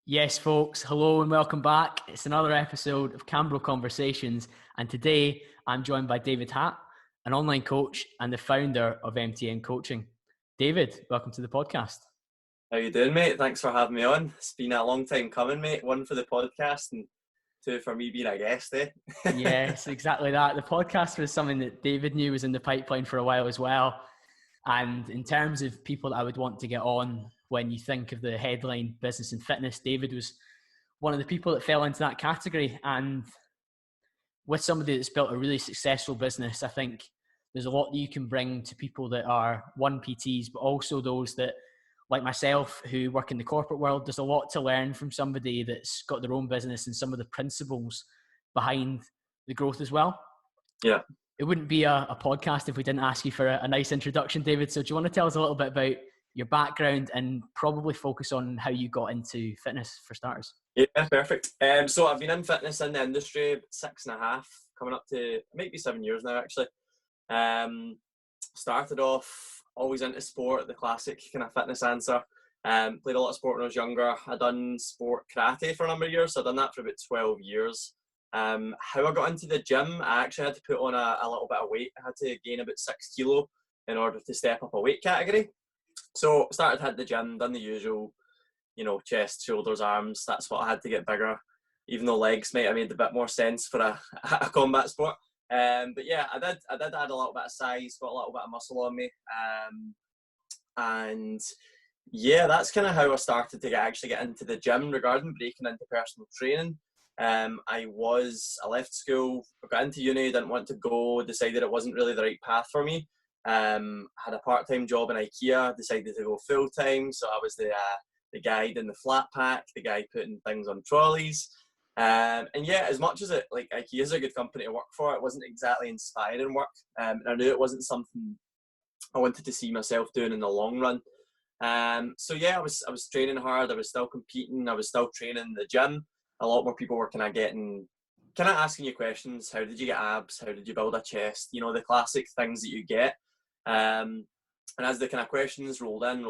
Yes, folks, hello and welcome back. It's another episode of CamBro Conversations, and today I'm joined by David Hatt, an online coach and the founder of MTN Coaching. David, welcome to the podcast. How you doing, mate? Thanks for having me on. It's been a long time coming, mate. One for the podcast and two for me being a guest, eh? Yes, exactly that. The podcast was something that David knew was in the pipeline for a while as well. And in terms of people that I would want to get on, when you think of the headline business and fitness, David was one of the people that fell into that category. And with somebody that's built a really successful business, I think there's a lot that you can bring to people that are PTs, but also those that, like myself, who work in the corporate world. There's a lot to learn from somebody that's got their own business and some of the principles behind the growth as well. Yeah. It wouldn't be a podcast if we didn't ask you for a nice introduction, David. So do you want to tell us a little bit about your background and probably focus on how you got into fitness for starters? Yeah, perfect. So I've been in fitness in the industry 6.5, coming up to, it might be 7 years now, actually. Started off always into sport, the classic kind of fitness answer. Played a lot of sport when I was younger. I'd done sport karate for a number of years, so I'd done that for about 12 years. How I got into the gym, I actually had to put on a little bit of weight. I had to gain about 6 kilo in order to step up a weight category. So started hit the gym, done the usual, chest, shoulders, arms. That's what I had to get bigger, even though legs might have made a bit more sense for a combat sport. But yeah, I did add a little bit of size, got a little bit of muscle on me. And yeah, that's kind of how I started to actually get into the gym regarding breaking into personal training. I left school, got into uni, didn't want to go, decided it wasn't really the right path for me. Had a part-time job in IKEA, decided to go full-time. So I was the guy in the flat pack, the guy putting things on trolleys. And yeah, as much as IKEA is a good company to work for, it wasn't exactly inspiring work. And I knew it wasn't something I wanted to see myself doing in the long run. So yeah, I was training hard. I was still competing. I was still training in the gym. A lot more people were kind of asking you questions. How did you get abs? How did you build a chest? The classic things that you get. And as the kind of questions rolled in,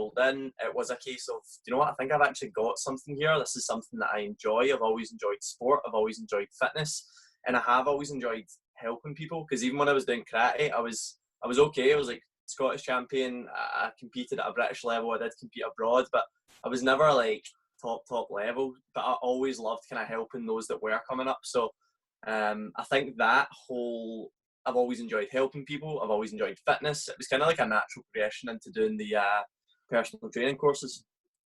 it was a case of, you know what, I think I've actually got something here. This is something that I enjoy. I've always enjoyed sport. I've always enjoyed fitness. And I have always enjoyed helping people. Because even when I was doing karate, I was okay. I was like Scottish champion. I competed at a British level. I did compete abroad. But I was never like top level. But I always loved kind of helping those that were coming up. So I think I've always enjoyed helping people. I've always enjoyed fitness. It was kind of like a natural progression into doing the personal training courses.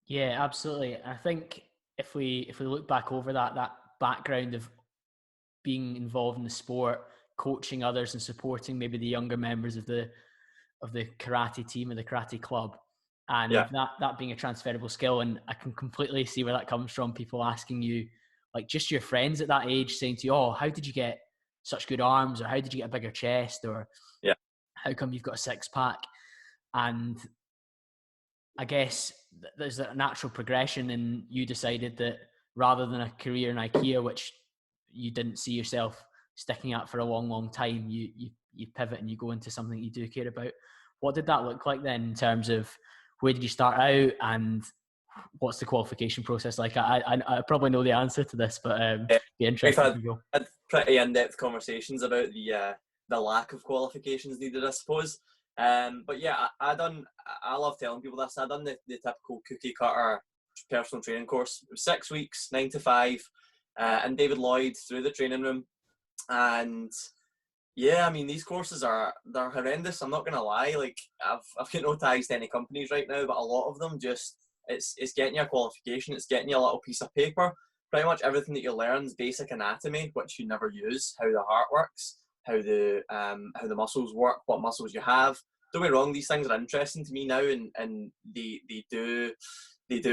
Yeah, absolutely. I think if we look back over that background of being involved in the sport, coaching others and supporting maybe the younger members of the karate team or the karate club, and that being a transferable skill, and I can completely see where that comes from. People asking you, like just your friends at that age, saying to you, "Oh, how did you get such good arms?" or "How did you get a bigger chest?" or "How come you've got a six pack?" And I guess there's a natural progression, and you decided that rather than a career in IKEA, which you didn't see yourself sticking at for a long time, you pivot and you go into something you do care about. What did that look like then in terms of where did you start out and what's the qualification process like? I probably know the answer to this, but be interested to go. We've had pretty in-depth conversations about the lack of qualifications needed, I suppose. But yeah, I love telling people this. I done the typical cookie cutter personal training course. It was 6 weeks, 9 to 5, and David Lloyd through the training room. And yeah, I mean, these courses they're horrendous. I'm not gonna lie. Like I've got no ties to any companies right now, but a lot of them it's getting you a qualification. It's getting you a little piece of paper. Pretty much everything that you learn is basic anatomy, which you never use. How the heart works, how the muscles work, what muscles you have. Don't get me wrong, these things are interesting to me now, and they do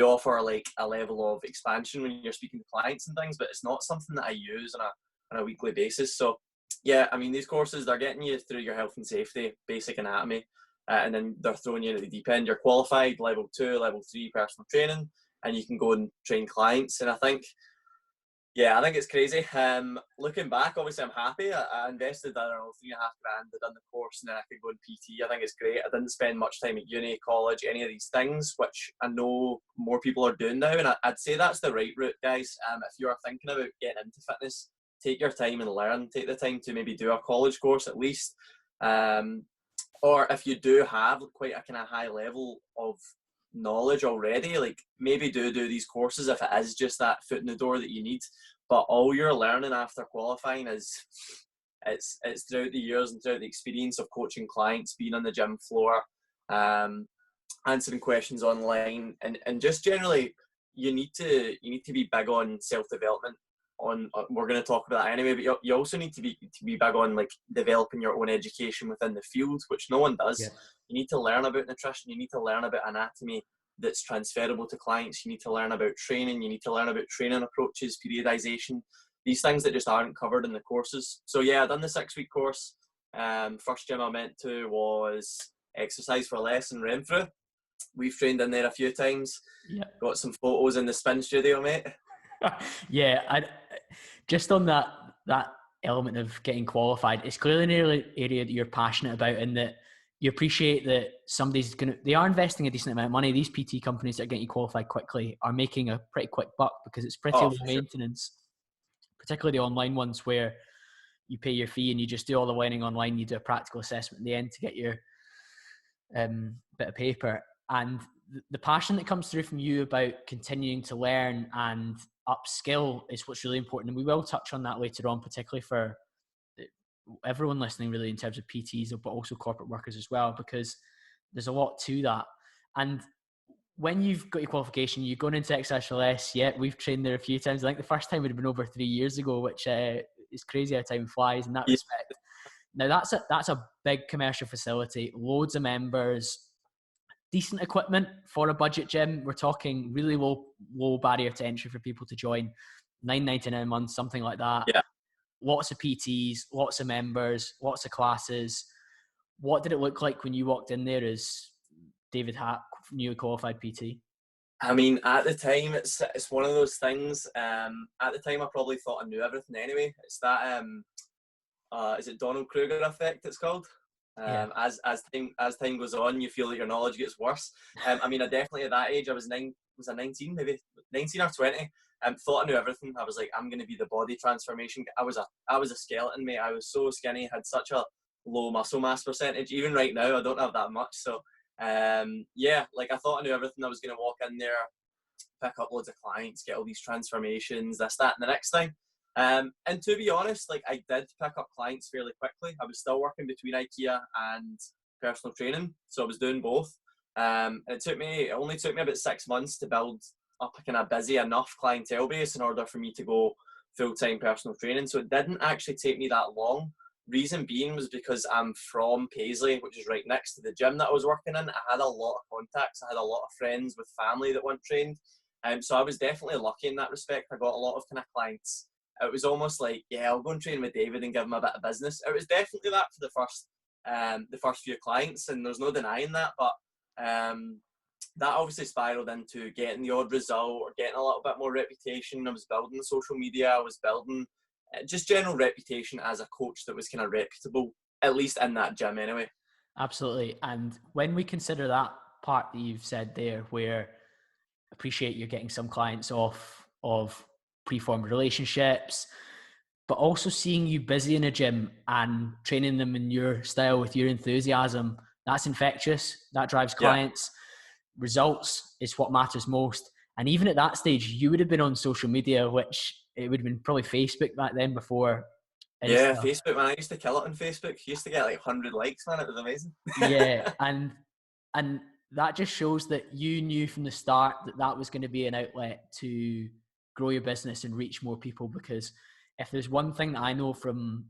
offer like a level of expansion when you're speaking to clients and things, but it's not something that I use on a weekly basis. So yeah, I mean, these courses, they're getting you through your health and safety, basic anatomy, and then they're throwing you at the deep end. You're qualified level 2, level 3 personal training, and you can go and train clients. And I think Yeah, I think it's crazy. Looking back, obviously, I'm happy. I invested, I don't know, 3.5 grand. I done the course, and then I could go in PT. I think it's great. I didn't spend much time at uni, college, any of these things, which I know more people are doing now. And I'd say that's the right route, guys. If you are thinking about getting into fitness, take your time and learn. Take the time to maybe do a college course at least. Or if you do have quite a kind of high level of knowledge already, like maybe do these courses if it is just that foot in the door that you need. But all you're learning after qualifying is it's throughout the years and throughout the experience of coaching clients, being on the gym floor, answering questions online, and just generally you need to be big on self-development. We're going to talk about that anyway, but you also need to be big on like developing your own education within the field, which no one does. Yeah. You need to learn about nutrition, you need to learn about anatomy that's transferable to clients, you need to learn about training, you need to learn about training approaches, periodization, these things that just aren't covered in the courses. So yeah, I done the 6-week course. First gym I went to was Exercise for Less in Renfrew. We've trained in there a few times. Yeah. Got some photos in the spin studio, mate. Yeah, just on that element of getting qualified, it's clearly an area that you're passionate about, and that you appreciate that they are investing a decent amount of money. These PT companies that are getting you qualified quickly are making a pretty quick buck because it's pretty low maintenance, particularly the online ones where you pay your fee and you just do all the learning online. You do a practical assessment at the end to get your bit of paper. And the passion that comes through from you about continuing to learn and upskill is what's really important. And we will touch on that later on, particularly for everyone listening really in terms of PTs, but also corporate workers as well, because there's a lot to that. And when you've got your qualification, you're going into Exercise for Less. Yeah, we've trained there a few times. I think the first time would have been over 3 years ago, which is crazy how time flies in that respect. Now that's a big commercial facility, loads of members, decent equipment for a budget gym. We're talking really low barrier to entry for people to join, $9.99 a month, something like that. Yeah. Lots of PTs, lots of members, lots of classes. What did it look like when you walked in there as David Hatt, newly qualified PT? I mean, at the time, it's one of those things. At the time, I probably thought I knew everything anyway. It's that is it Donald Kruger effect? It's called. Yeah. As time goes on, you feel that your knowledge gets worse. I mean, I definitely at that age, I was 19, maybe 19 or 20. Thought I knew everything. I was like, I'm going to be the body transformation. I was a skeleton, mate. I was so skinny, had such a low muscle mass percentage. Even right now, I don't have that much. So, yeah, like I thought I knew everything. I was going to walk in there, pick up loads of clients, get all these transformations, this, that, and the next thing. And to be honest, like I did pick up clients fairly quickly. I was still working between IKEA and personal training, so I was doing both. And it only took me about 6 months to build up a kind of busy enough clientele base in order for me to go full-time personal training. So it didn't actually take me that long. Reason being was because I'm from Paisley, which is right next to the gym that I was working in. I had a lot of contacts. I had a lot of friends with family that weren't trained. So I was definitely lucky in that respect. I got a lot of kind of clients. It was almost like, yeah, I'll go and train with David and give him a bit of business. It was definitely that for the first few clients, and there's no denying that. But that obviously spiraled into getting the odd result or getting a little bit more reputation. I was building social media. I was building just general reputation as a coach that was kind of reputable, at least in that gym anyway. Absolutely. And when we consider that part that you've said there, where appreciate you're getting some clients off of preformed relationships, but also seeing you busy in a gym and training them in your style with your enthusiasm, that's infectious. That drives clients. Yeah. Results is what matters most. And even at that stage, you would have been on social media, which it would have been probably Facebook back then before Insta. Yeah, Facebook, man. I used to kill it on Facebook. I used to get like 100 likes, man. It was amazing. Yeah, and that just shows that you knew from the start that was going to be an outlet to grow your business and reach more people. Because if there's one thing that I know from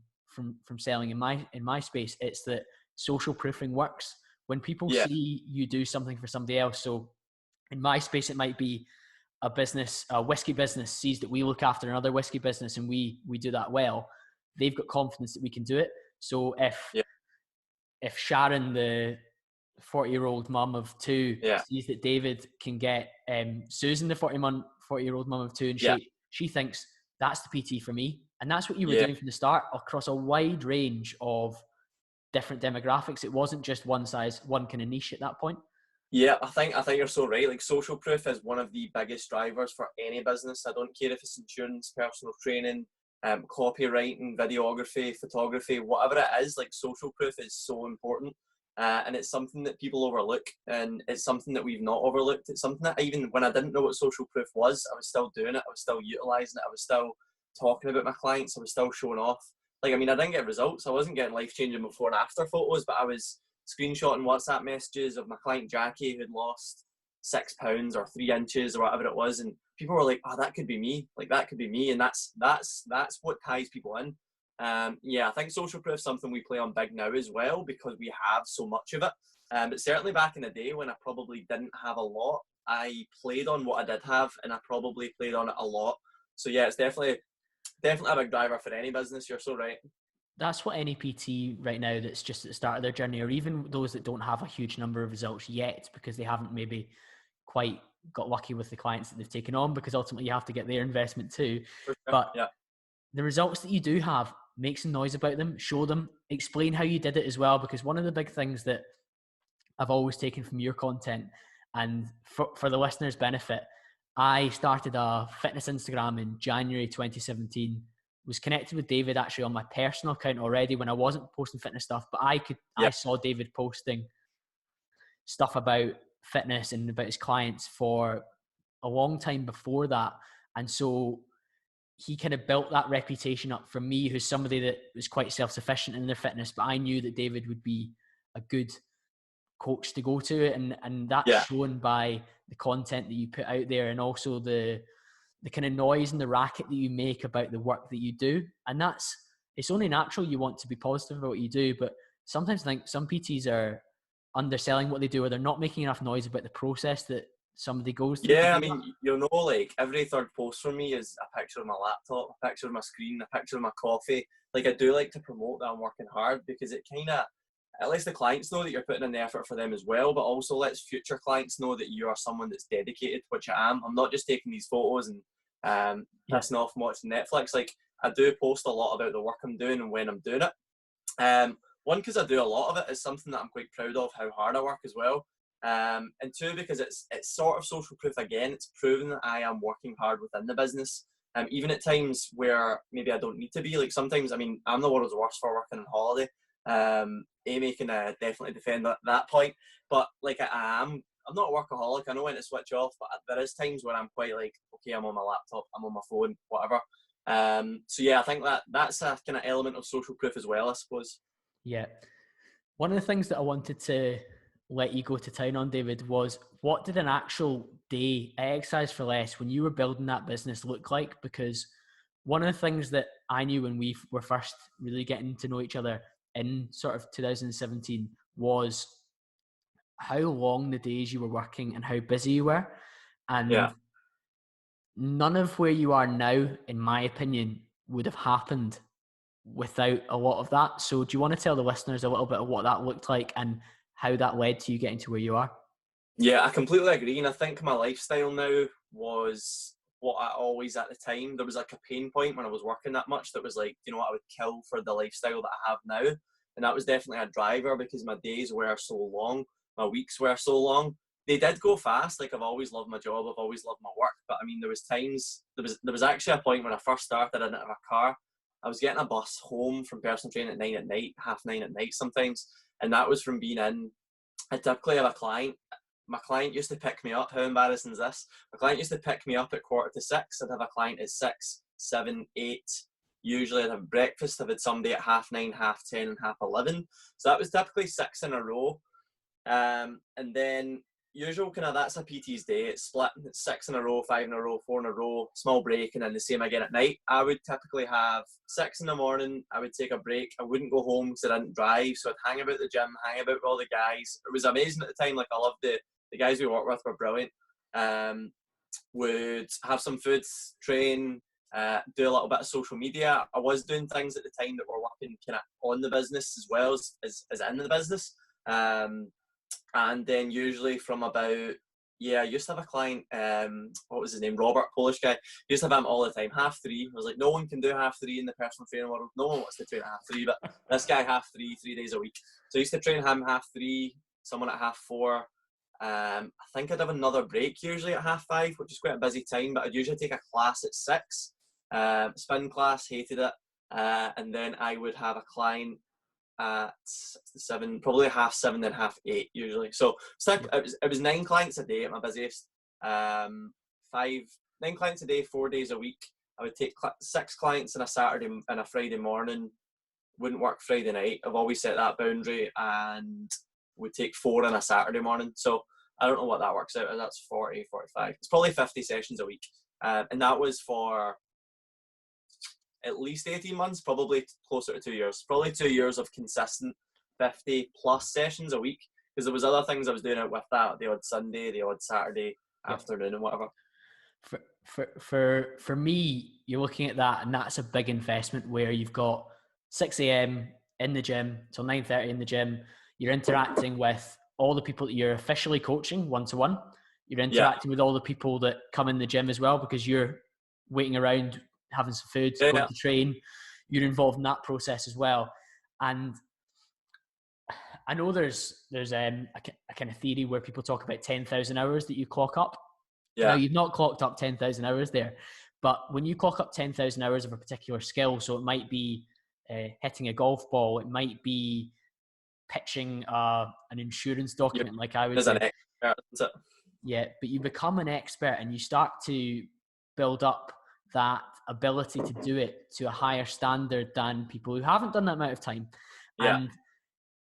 selling in my space, it's that social proofing works. When people see you do something for somebody else. So in my space, it might be a whiskey business sees that we look after another whiskey business and we do that well. They've got confidence that we can do it. So if Sharon, the 40-year-old mum of two, sees that David can get Susan, the 40-year-old mum of two, and she thinks that's the PT for me. And that's what you were Yeah. doing from the start across a wide range of different demographics. It wasn't just one kind of niche at that point. Yeah, I think you're so right. Like, social proof is one of the biggest drivers for any business. I don't care if it's insurance, personal training, copywriting, videography, photography, whatever it is. Like, social proof is so important, and it's something that people overlook, and it's something that we've not overlooked. It's something that even when I didn't know what social proof was, I was still doing it. I was still utilizing it. I was still talking about my clients. I was still showing off. Like, I mean, I didn't get results. I wasn't getting life-changing before and after photos, but I was screenshotting WhatsApp messages of my client Jackie who'd lost 6 pounds or 3 inches or whatever it was, and people were like, "Oh, that could be me. Like, that could be me," and that's what ties people in. Yeah, I think social proof is something we play on big now as well because we have so much of it. But certainly back in the day when I probably didn't have a lot, I played on what I did have, and I probably played on it a lot. So yeah, it's definitely a big driver for any business. You're so right. That's what any PT right now that's just at the start of their journey, or even those that don't have a huge number of results yet because they haven't maybe quite got lucky with the clients that they've taken on, because ultimately you have to get their investment too. For sure. But Yeah. the results that you do have, make some noise about them, show them, explain how you did it as well, because one of the big things that I've always taken from your content, and for the listeners' benefit, I started a fitness Instagram in January 2017, was connected with David actually on my personal account already when I wasn't posting fitness stuff, but I saw David posting stuff about fitness and about his clients for a long time before that. And so he kind of built that reputation up for me, who's somebody that was quite self-sufficient in their fitness, but I knew that David would be a good coach to go to, and that's shown by the content that you put out there, and also the kind of noise and the racket that you make about the work that you do. And it's only natural you want to be positive about what you do, but sometimes I think some PTs are underselling what they do, or they're not making enough noise about the process that somebody goes through. Yeah, I mean, like every third post from me is a picture of my laptop, a picture of my screen, a picture of my coffee. Like, I do like to promote that I'm working hard, because it kind of, at least the clients know that you're putting in the effort for them as well, but also lets future clients know that you are someone that's dedicated, which I am. I'm not just taking these photos and pissing off and watching Netflix. Like, I do post a lot about the work I'm doing and when I'm doing it. One, because I do a lot of it, is something that I'm quite proud of, how hard I work as well. And two, because it's sort of social proof again. It's proven that I am working hard within the business. Even at times where maybe I don't need to be. Like, sometimes, I mean, I'm the world's worst for working on holiday. Amy can definitely defend that point. But like, I'm not a workaholic. I know when to switch off, but there is times where I'm quite like, okay, I'm on my laptop, I'm on my phone, whatever. So yeah, I think that's a kind of element of social proof as well, I suppose. Yeah. One of the things that I wanted to let you go to town on, David, was what did an actual day at Exercise for Less when you were building that business look like? Because one of the things that I knew when we were first really getting to know each other in sort of 2017 was how long the days you were working and how busy you were. And none of where you are now, in my opinion, would have happened without a lot of that. So do you want to tell the listeners a little bit of what that looked like and how that led to you getting to where you are? Yeah, I completely agree. And I think my lifestyle now was what I always, at the time, there was like a pain point when I was working that much that was like, you know what, I would kill for the lifestyle that I have now. And that was definitely a driver, because my days were so long, my weeks were so long. They did go fast. Like, I've always loved my job, I've always loved my work. But I mean, there was actually a point when I first started, I didn't have a car. I was getting a bus home from personal training at 9 at night, 9:30 at night sometimes. And that was from being in, I typically have a client. My client used to pick me up. How embarrassing is this? My client used to pick me up at 6:45. I'd have a client at 6, 7, 8. Usually I'd have breakfast. I've had somebody at 9:30, 10:30, and 11:30. So that was typically 6 in a row. And then usual kind of, that's a PT's day. It's split. It's 6 in a row, 5 in a row, 4 in a row, small break, and then the same again at night. I would typically have 6 in the morning. I would take a break. I wouldn't go home because I didn't drive. So I'd hang about the gym, hang about with all the guys. It was amazing at the time. Like, I loved the guys we worked with were brilliant. Would have some food, train, do a little bit of social media. I was doing things at the time that were working kind of on the business as well as in the business. And then usually from about Yeah, I used to have a client, what was his name? Robert, Polish guy. Used to have him all the time, 3:30. I was like, no one can do 3:30 in the personal training world. No one wants to train at 3:30, but this guy 3:30, 3 days a week. So I used to train him 3:30, someone at 4:30. I think I'd have another break usually at 5:30, which is quite a busy time, but I'd usually take a class at 6. Spin class, hated it. And then I would have a client at 7, probably 7:30, then 8:30 usually. So it was 9 clients a day at my busiest. 9 clients a day, 4 days a week. I would take 6 clients on a Saturday and a Friday morning. Wouldn't work Friday night. I've always set that boundary, and would take 4 on a Saturday morning. So I don't know what that works out. That's 40, 45. It's probably 50 sessions a week, and that was for at least 18 months, probably closer to 2 years. Probably 2 years of consistent 50 plus sessions a week, because there was other things I was doing out with that, the odd Sunday, the odd Saturday afternoon and whatever. For me, you're looking at that, and that's a big investment where you've got 6 a.m. in the gym till 9:30 in the gym. You're interacting with all the people that you're officially coaching one-to-one. You're interacting with all the people that come in the gym as well, because you're waiting around, having some food, going to train. You're involved in that process as well. And I know there's a kind of theory where people talk about 10,000 hours that you clock up. Now, you've not clocked up 10,000 hours there, but when you clock up 10,000 hours of a particular skill, so it might be hitting a golf ball, it might be pitching an insurance document, like I would do. Yeah, but you become an expert and you start to build up that ability to do it to a higher standard than people who haven't done that amount of time. And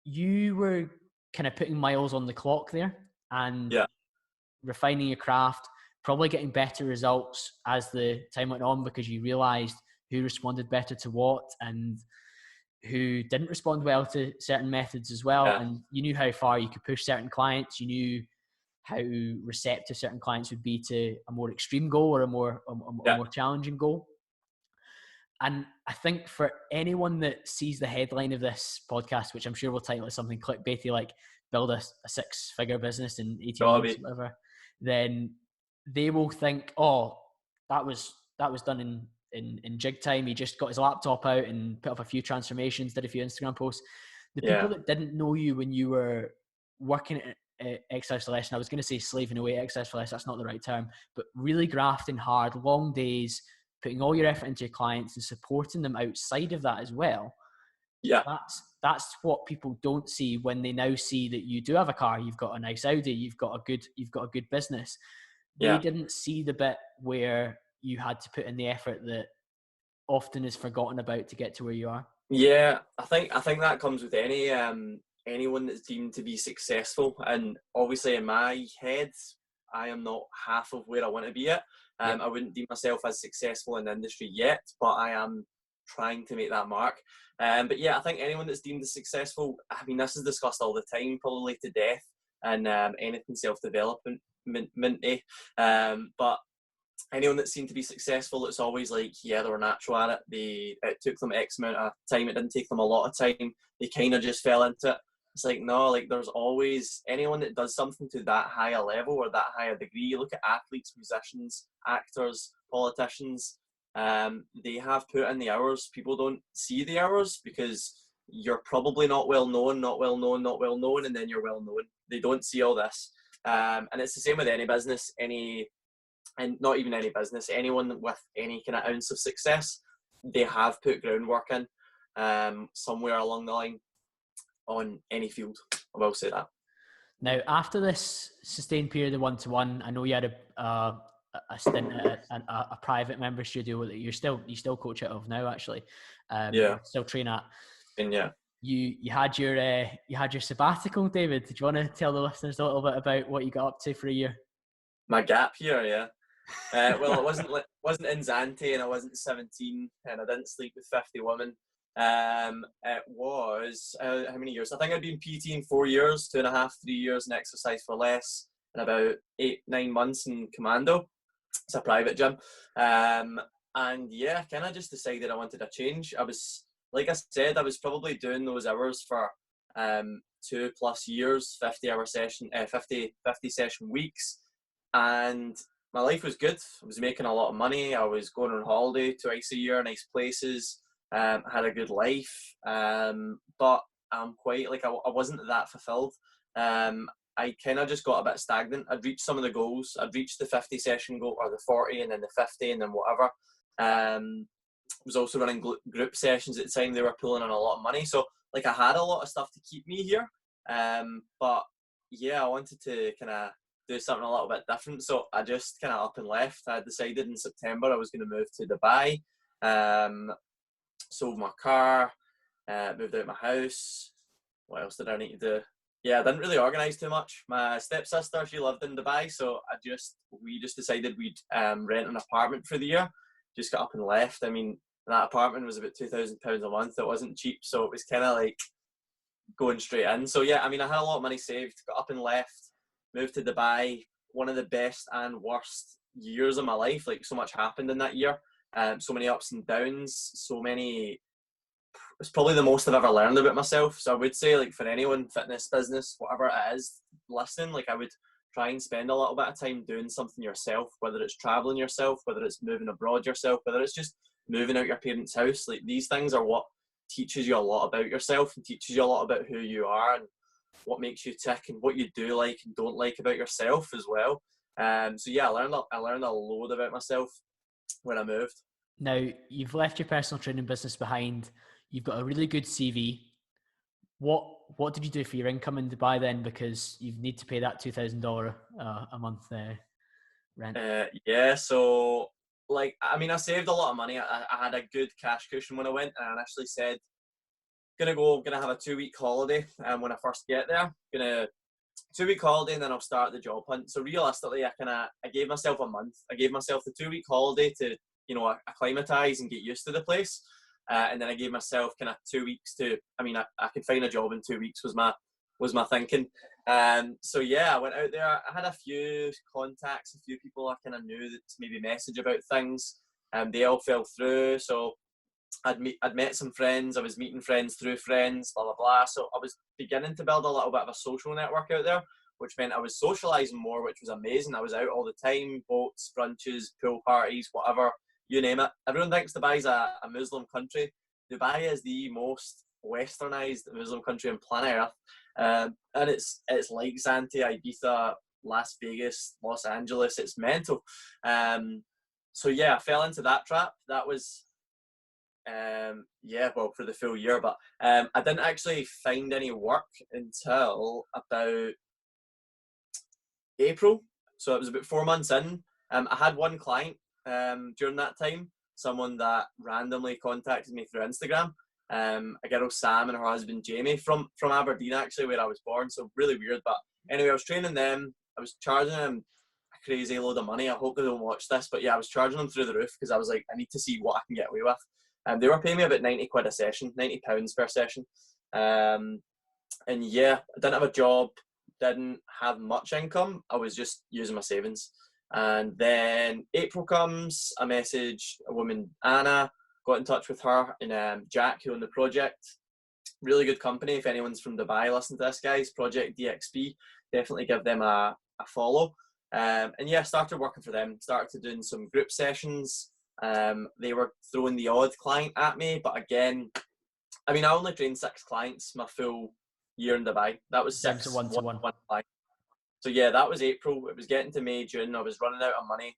you were kind of putting miles on the clock there and refining your craft, probably getting better results as the time went on, because you realized who responded better to what and who didn't respond well to certain methods as well. And you knew how far you could push certain clients. You knew how receptive certain clients would be to a more extreme goal or a more challenging goal. And I think for anyone that sees the headline of this podcast, which I'm sure we'll title it something clickbaity like build a 6-figure business in 18 months, whatever, then they will think, oh, that was done in jig time. He just got his laptop out and put up a few transformations, did a few Instagram posts. The people that didn't know you when you were working at Exercise for Less, and I was going to say slaving away at Exercise for Less, that's not the right term, but really grafting hard, long days, putting all your effort into your clients and supporting them outside of that as well. That's what people don't see when they now see that you do have a car, you've got a nice Audi, you've got a good business. They didn't see the bit where you had to put in the effort that often is forgotten about to get to where you are. Yeah, I think that comes with anyone that's deemed to be successful. And obviously in my head, I am not half of where I want to be at. I wouldn't deem myself as successful in the industry yet, but I am trying to make that mark. But yeah, I think anyone that's deemed as successful, I mean, this is discussed all the time, probably to death, and anything self-development. But anyone that seemed to be successful, it's always like, they were natural at it. It took them X amount of time. It didn't take them a lot of time. They kind of just fell into it. It's like, no, like there's always anyone that does something to that higher level or that higher degree. You look at athletes, musicians, actors, politicians. They have put in the hours. People don't see the hours because you're probably not well known, and then you're well known. They don't see all this. And it's the same with any business, and not even any business, anyone with any kind of ounce of success, they have put groundwork in somewhere along the line on any field. I will say that. Now, after this sustained period of one-to-one, I know you had a stint at a private member studio that you still coach out of now, actually. Still train at. And you had your sabbatical, David. Did you want to tell the listeners a little bit about what you got up to for a year? My gap year, well, it wasn't in Zante, and I wasn't 17, and I didn't sleep with 50 women. It was how many years? I think I'd been PTing 4 years, 2.5, 3 years in Exercise for Less, and about 8-9 months in Commando. It's a private gym, and kind of just decided I wanted a change. I was, like I said, I was probably doing those hours for 2+ years, 50 session weeks. and my life was good. I was making a lot of money. I was going on holiday twice a year, nice places. I had a good life, but I'm quite like I wasn't that fulfilled. I kind of just got a bit stagnant. I'd reached some of the goals. I'd reached the 50 session goal, or the 40, and then the 50, and then whatever. Was also running group sessions at the time. They were pulling in a lot of money, so like I had a lot of stuff to keep me here. But yeah, I wanted to kind of do something a little bit different, so I just kind of up and left. I decided in September I was going to move to Dubai. Sold my car, moved out of my house. What else did I need to do? Yeah, I didn't really organise too much. My stepsister, she lived in Dubai, so we just decided we'd rent an apartment for the year. Just got up and left. I mean, that apartment was about £2,000 a month. It wasn't cheap, so it was kind of like going straight in. So yeah, I mean, I had a lot of money saved, got up and left, moved to Dubai. One of the best and worst years of my life. Like, so much happened in that year. So many ups and downs, it's probably the most I've ever learned about myself. So I would say, like, for anyone, fitness, business, whatever it is, listening, like, I would try and spend a little bit of time doing something yourself, whether it's traveling yourself, whether it's moving abroad yourself, whether it's just moving out your parents' house. Like, these things are what teaches you a lot about yourself and teaches you a lot about who you are and what makes you tick and what you do like and don't like about yourself as well. So yeah, I learned a load about myself when I moved. Now, you've left your personal training business behind. You've got a really good CV. What did you do for your income in Dubai then? Because you need to pay that $2,000 a month rent. Yeah, so like, I mean, I saved a lot of money. I had a good cash cushion when I went, and I initially said, gonna have a 2-week holiday. And when I first get there, 2-week holiday, and then I'll start the job hunt. So realistically, I gave myself a month. I gave myself the 2-week holiday to, acclimatise and get used to the place. And then I gave myself kind of 2 weeks to, I could find a job in 2 weeks was my thinking. So yeah, I went out there. I had a few contacts, a few people I kind of knew that to maybe message about things. They all fell through. So I'd met some friends. I was meeting friends through friends, blah, blah, blah. So I was beginning to build a little bit of a social network out there, which meant I was socialising more, which was amazing. I was out all the time, boats, brunches, pool parties, whatever, you name it. Everyone thinks Dubai's a Muslim country. Dubai is the most westernised Muslim country on planet Earth. And it's like Zante, Ibiza, Las Vegas, Los Angeles. It's mental. So yeah, I fell into that trap. That was, for the full year. But I didn't actually find any work until about April. So it was about 4 months in. I had one client during that time, someone that randomly contacted me through Instagram. A girl, Sam, and her husband Jamie from Aberdeen, actually, where I was born. So really weird. But anyway, I was training them. I was charging them a crazy load of money. I hope they don't watch this, but yeah, I was charging them through the roof because I was like, I need to see what I can get away with. They were paying me about 90 quid a session, £90 per session. And yeah, I didn't have a job, didn't have much income. I was just using my savings. And then April comes, I message a woman, Anna, got in touch with her, and Jack, who owned the project. Really good company. If anyone's from Dubai, listen to this, guys. Project DXP. Definitely give them a follow. And yeah, started working for them. Started doing some group sessions. They were throwing the odd client at me, but again, I only trained 6 clients my full year in Dubai. That was 6 one-to-one clients. So yeah, that was April. It was getting to May, June. I was running out of money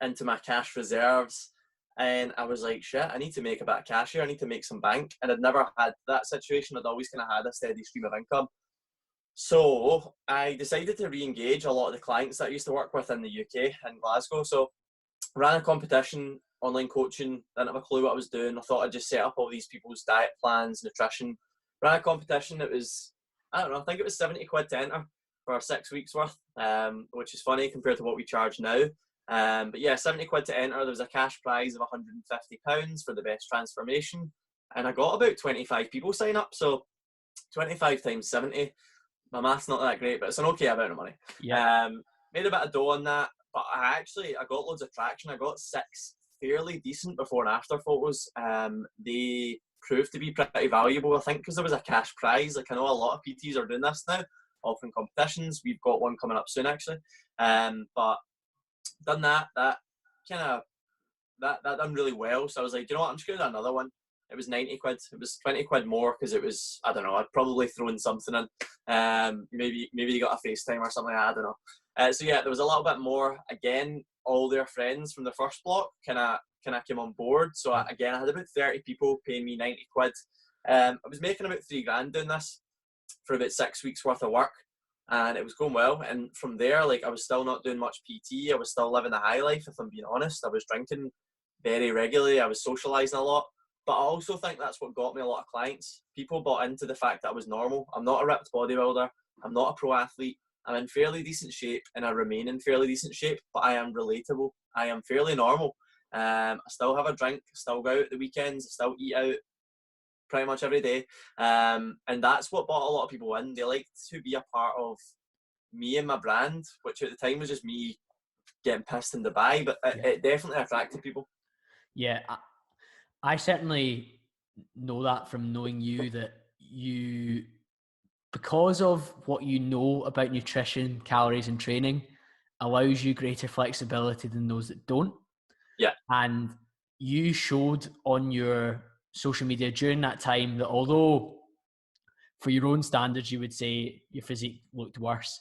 into my cash reserves. And I was like, shit, I need to make a bit of cash here. I need to make some bank. And I'd never had that situation. I'd always kind of had a steady stream of income. So I decided to re-engage a lot of the clients that I used to work with in the UK and Glasgow. So ran a competition, online coaching, didn't have a clue what I was doing. I thought I'd just set up all these people's diet plans, nutrition. Ran a competition. It was, I don't know, I think it was 70 quid to enter for 6 weeks worth, which is funny compared to what we charge now. But yeah, 70 quid to enter. There was a cash prize of £150 for the best transformation. And I got about 25 people sign up. So 25 times 70. My math's not that great, but it's an okay amount of money. Yeah. Made a bit of dough on that. But I got loads of traction. I got 6 fairly decent before and after photos. They proved to be pretty valuable, I think, because there was a cash prize. Like, I know a lot of PTs are doing this now. offering competitions. We've got one coming up soon, actually. But done that kind of that done really well. So I was like, you know what, I'm just going to do another one. It was 90 quid. It was 20 quid more because it was, I don't know, I'd probably thrown something in. Maybe you got a FaceTime or something, I don't know. So yeah, there was a little bit more. Again, all their friends from the first block kind of came on board. So I had about 30 people paying me 90 quid. I was making about $3,000 doing this for about 6 weeks worth of work. And it was going well. And from there, like, I was still not doing much PT. I was still living the high life, if I'm being honest. I was drinking very regularly. I was socialising a lot. But I also think that's what got me a lot of clients. People bought into the fact that I was normal. I'm not a ripped bodybuilder. I'm not a pro athlete. I'm in fairly decent shape, and I remain in fairly decent shape, but I am relatable. I am fairly normal. I still have a drink. I still go out at the weekends. I still eat out pretty much every day. And that's what brought a lot of people in. They liked to be a part of me and my brand, which at the time was just me getting pissed in Dubai, but it definitely attracted people. Yeah, I certainly know that from knowing you, that you, because of what you know about nutrition, calories and training, allows you greater flexibility than those that don't. Yeah. And you showed on your social media during that time that although for your own standards, you would say your physique looked worse,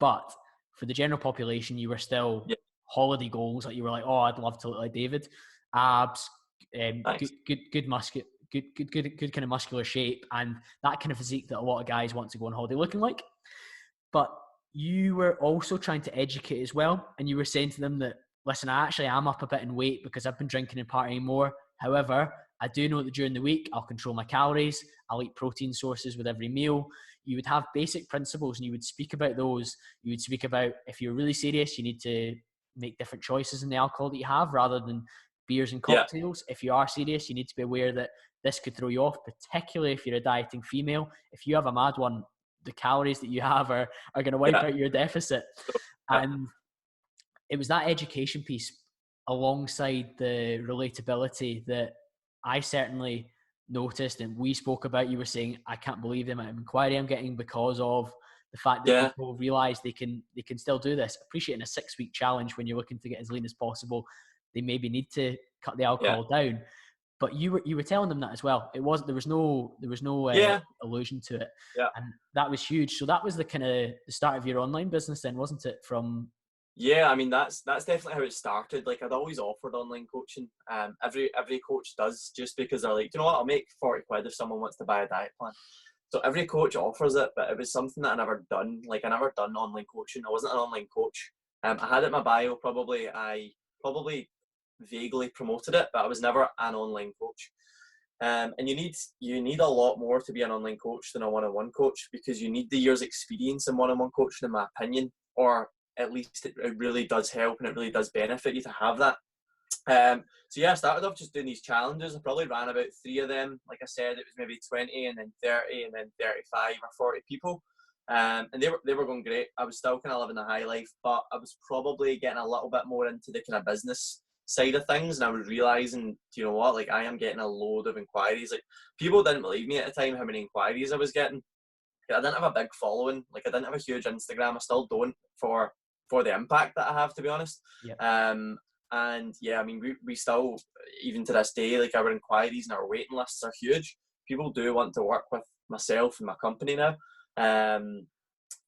but for the general population, you were still holiday goals. Like, you were like, oh, I'd love to look like David. Abs, good kind of muscular shape, and that kind of physique that a lot of guys want to go on holiday looking like. But you were also trying to educate as well, and you were saying to them that, listen, I actually am up a bit in weight because I've been drinking and partying more. However, I do know that during the week, I'll control my calories. I'll eat protein sources with every meal. You would have basic principles and you would speak about those. You would speak about, if you're really serious, you need to make different choices in the alcohol that you have rather than beers and cocktails. If you are serious, you need to be aware that this could throw you off, particularly if you're a dieting female. If you have a mad one, the calories that you have are going to wipe out your deficit. And it was that education piece alongside the relatability that I certainly noticed, and we spoke about. You were saying, I can't believe the amount of inquiry I'm getting because of the fact that people realize they can still do this. Appreciating a 6-week challenge when you're looking to get as lean as possible, they maybe need to cut the alcohol down. But you were telling them that as well. There was no allusion to it, and that was huge. So that was the kind of the start of your online business, then, wasn't it? Yeah, I mean, that's definitely how it started. Like, I'd always offered online coaching. Every coach does, just because they're like, you know what, I'll make 40 quid if someone wants to buy a diet plan. So every coach offers it, but it was something that I never done. Like, I never done online coaching. I wasn't an online coach. I had it in my bio, probably. I probably vaguely promoted it, but I was never an online coach. And you need a lot more to be an online coach than a one-on-one coach, because you need the year's experience in one-on-one coaching, in my opinion, or at least it really does help and it really does benefit you to have that. So yeah, I started off just doing these challenges. I probably ran about 3 of them. Like I said, it was maybe 20 and then 30 and then 35 or 40 people. And they were going great. I was still kind of living the high life, but I was probably getting a little bit more into the kind of business side of things, and I was realizing, you know what, like, I am getting a load of inquiries. Like, people didn't believe me at the time how many inquiries I was getting. I didn't have a big following. Like, I didn't have a huge Instagram. I still don't for the impact that I have, to be honest. And yeah, I mean, we still, even to this day, like, our inquiries and our waiting lists are huge. People do want to work with myself and my company now. And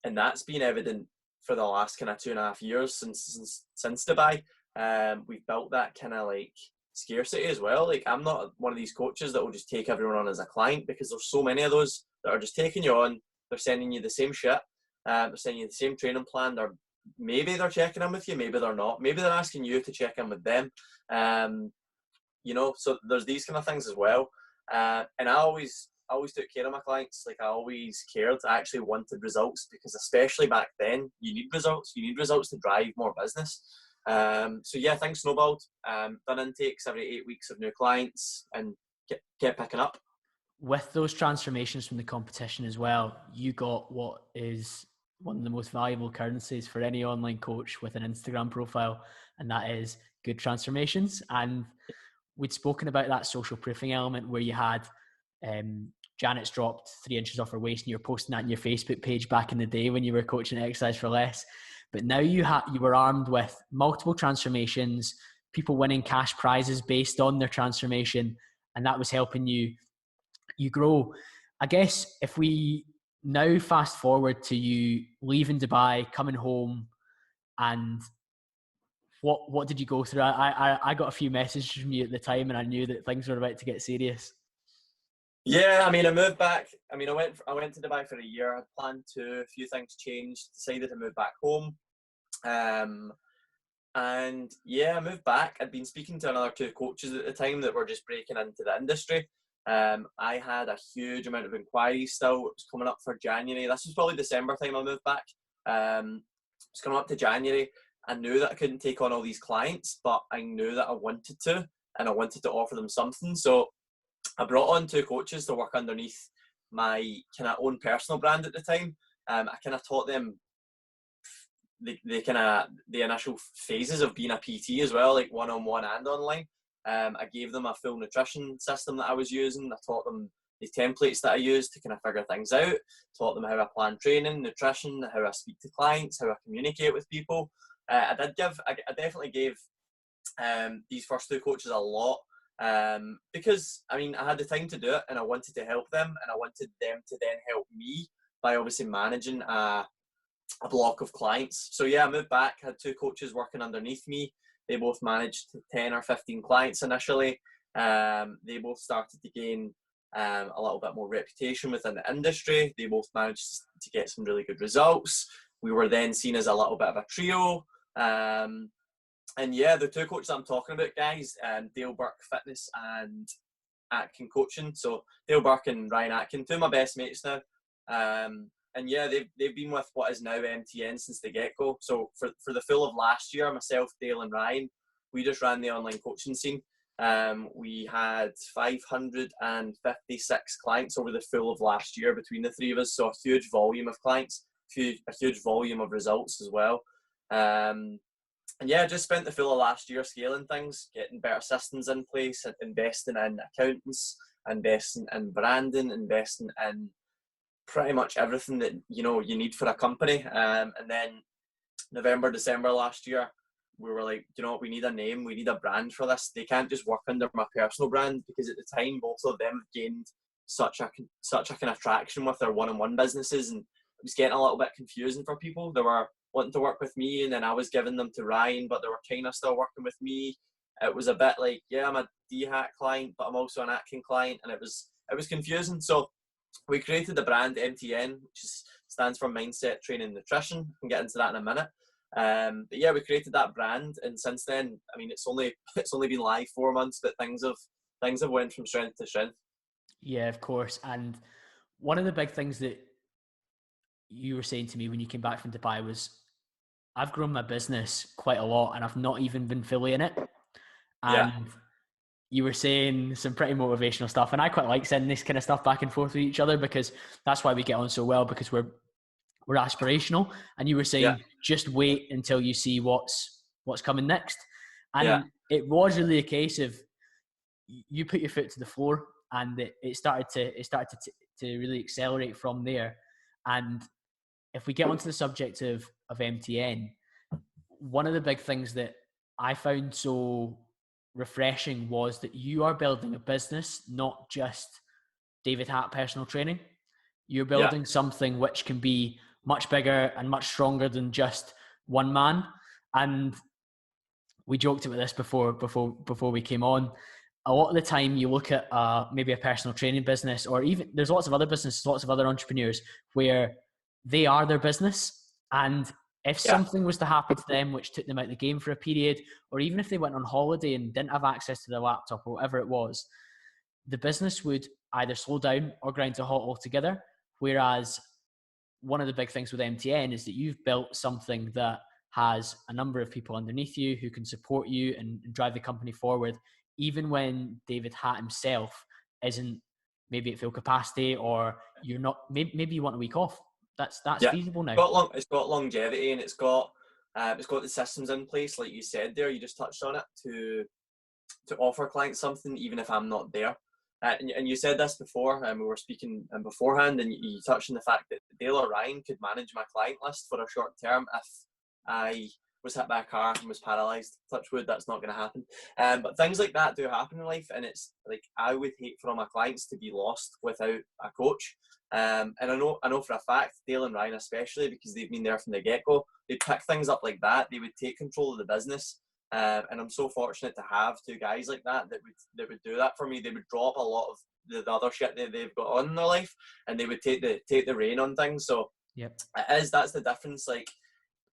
that's been evident for the last kind of 2.5 years since Dubai. We've built that kind of like scarcity as well. Like, I'm not one of these coaches that will just take everyone on as a client, because there's so many of those that are just taking you on. They're sending you the same shit. They're sending you the same training plan. Maybe they're checking in with you, maybe they're not. Maybe they're asking you to check in with them. You know, so there's these kind of things as well. And I always took care of my clients. Like, I always cared. I actually wanted results, because especially back then, you need results. You need results to drive more business. So yeah, things snowballed. Done intakes every 8 weeks of new clients and kept picking up. With those transformations from the competition as well, you got what is one of the most valuable currencies for any online coach with an Instagram profile, and that is good transformations. And we'd spoken about that social proofing element where you had Janet's dropped 3 inches off her waist and you're posting that on your Facebook page back in the day when you were coaching Exercise for Less. But now you were armed with multiple transformations, people winning cash prizes based on their transformation, and that was helping you grow. I guess if we now fast forward to you leaving Dubai, coming home, and what did you go through? I got a few messages from you at the time, and I knew that things were about to get serious. Yeah, I mean, I moved back. I mean, I went to Dubai for a year. I planned to. A few things changed. Decided to move back home. And yeah, I moved back. I'd been speaking to another 2 coaches at the time that were just breaking into the industry. I had a huge amount of inquiries still. It was coming up for January. This was probably December time I moved back. It was coming up to January. I knew that I couldn't take on all these clients, but I knew that I wanted to, and I wanted to offer them something. So I brought on 2 coaches to work underneath my kind of own personal brand at the time. I kind of taught them the initial phases of being a PT as well, like one-on-one and online. I gave them a full nutrition system that I was using. I taught them the templates that I used to kind of figure things out. Taught them how I plan training, nutrition, how I speak to clients, how I communicate with people. I definitely gave these first 2 coaches a lot, because I mean I had the time to do it, and I wanted to help them, and I wanted them to then help me by obviously managing a block of clients. So yeah, I moved back, had 2 coaches working underneath me. They both managed 10 or 15 clients initially. They both started to gain a little bit more reputation within the industry. They both managed to get some really good results. We were then seen as a little bit of a trio. And yeah, the 2 coaches I'm talking about, guys, Dale Burke Fitness and Atkin Coaching. So Dale Burke and Ryan Atkin, 2 of my best mates now. And yeah, they've been with what is now MTN since the get-go. So for the full of last year, myself, Dale and Ryan, we just ran the online coaching scene. We had 556 clients over the full of last year between the 3 of us. So a huge volume of clients, a huge volume of results as well. And yeah, just spent the full of last year scaling things, getting better systems in place, investing in accountants, investing in branding, investing in pretty much everything that you need for a company. And then November, December last year, we were like, we need a name, we need a brand for this. They can't just work under my personal brand, because at the time both of them gained such a kind of traction with their one-on-one businesses, and it was getting a little bit confusing for people. They were wanting to work with me, and then I was giving them to Ryan, but they were kind of still working with me. It was a bit like, yeah, I'm a Hatt client, but I'm also an Atkin client, and it was confusing. So we created the brand MTN, which stands for Mindset Training Nutrition. I can get into that in a minute. But yeah, we created that brand, and since then, I mean, it's only been live 4 months, but things have went from strength to strength. Yeah, of course. And one of the big things that you were saying to me when you came back from Dubai was, I've grown my business quite a lot, and I've not even been fully in it. And yeah, you were saying some pretty motivational stuff, and I quite like sending this kind of stuff back and forth with each other, because that's why we get on so well, because we're aspirational. And you were saying, just wait until you see what's coming next. And it was really a case of you put your foot to the floor, and it started to really accelerate from there. And if we get onto the subject of MTN, one of the big things that I found so refreshing was that you are building a business, not just David Hatt personal training. You're building something which can be much bigger and much stronger than just one man. And we joked about this before we came on. A lot of the time you look at maybe a personal training business, or even there's lots of other businesses, lots of other entrepreneurs where they are their business. And if something was to happen to them which took them out of the game for a period, or even if they went on holiday and didn't have access to their laptop or whatever it was, the business would either slow down or grind to a halt altogether. Whereas one of the big things with MTN is that you've built something that has a number of people underneath you who can support you and drive the company forward, even when David Hatt himself isn't maybe at full capacity, or you're not, maybe you want a week off. That's feasible now. It's got longevity, and it's got the systems in place, like you said there. You just touched on it, to offer clients something even if I'm not there. And you said this before, and we were speaking beforehand, and you touched on the fact that Dale or Ryan could manage my client list for a short term if I was hit by a car and was paralysed. Touch wood, that's not going to happen. But things like that do happen in life, and it's like I would hate for all my clients to be lost without a coach. And I know for a fact, Dale and Ryan especially, because they've been there from the get-go, they pick things up like that. They would take control of the business. And I'm so fortunate to have two guys like that would do that for me. They would drop a lot of the other shit that they've got on in their life, and they would take the rein on things. So that's the difference. Like,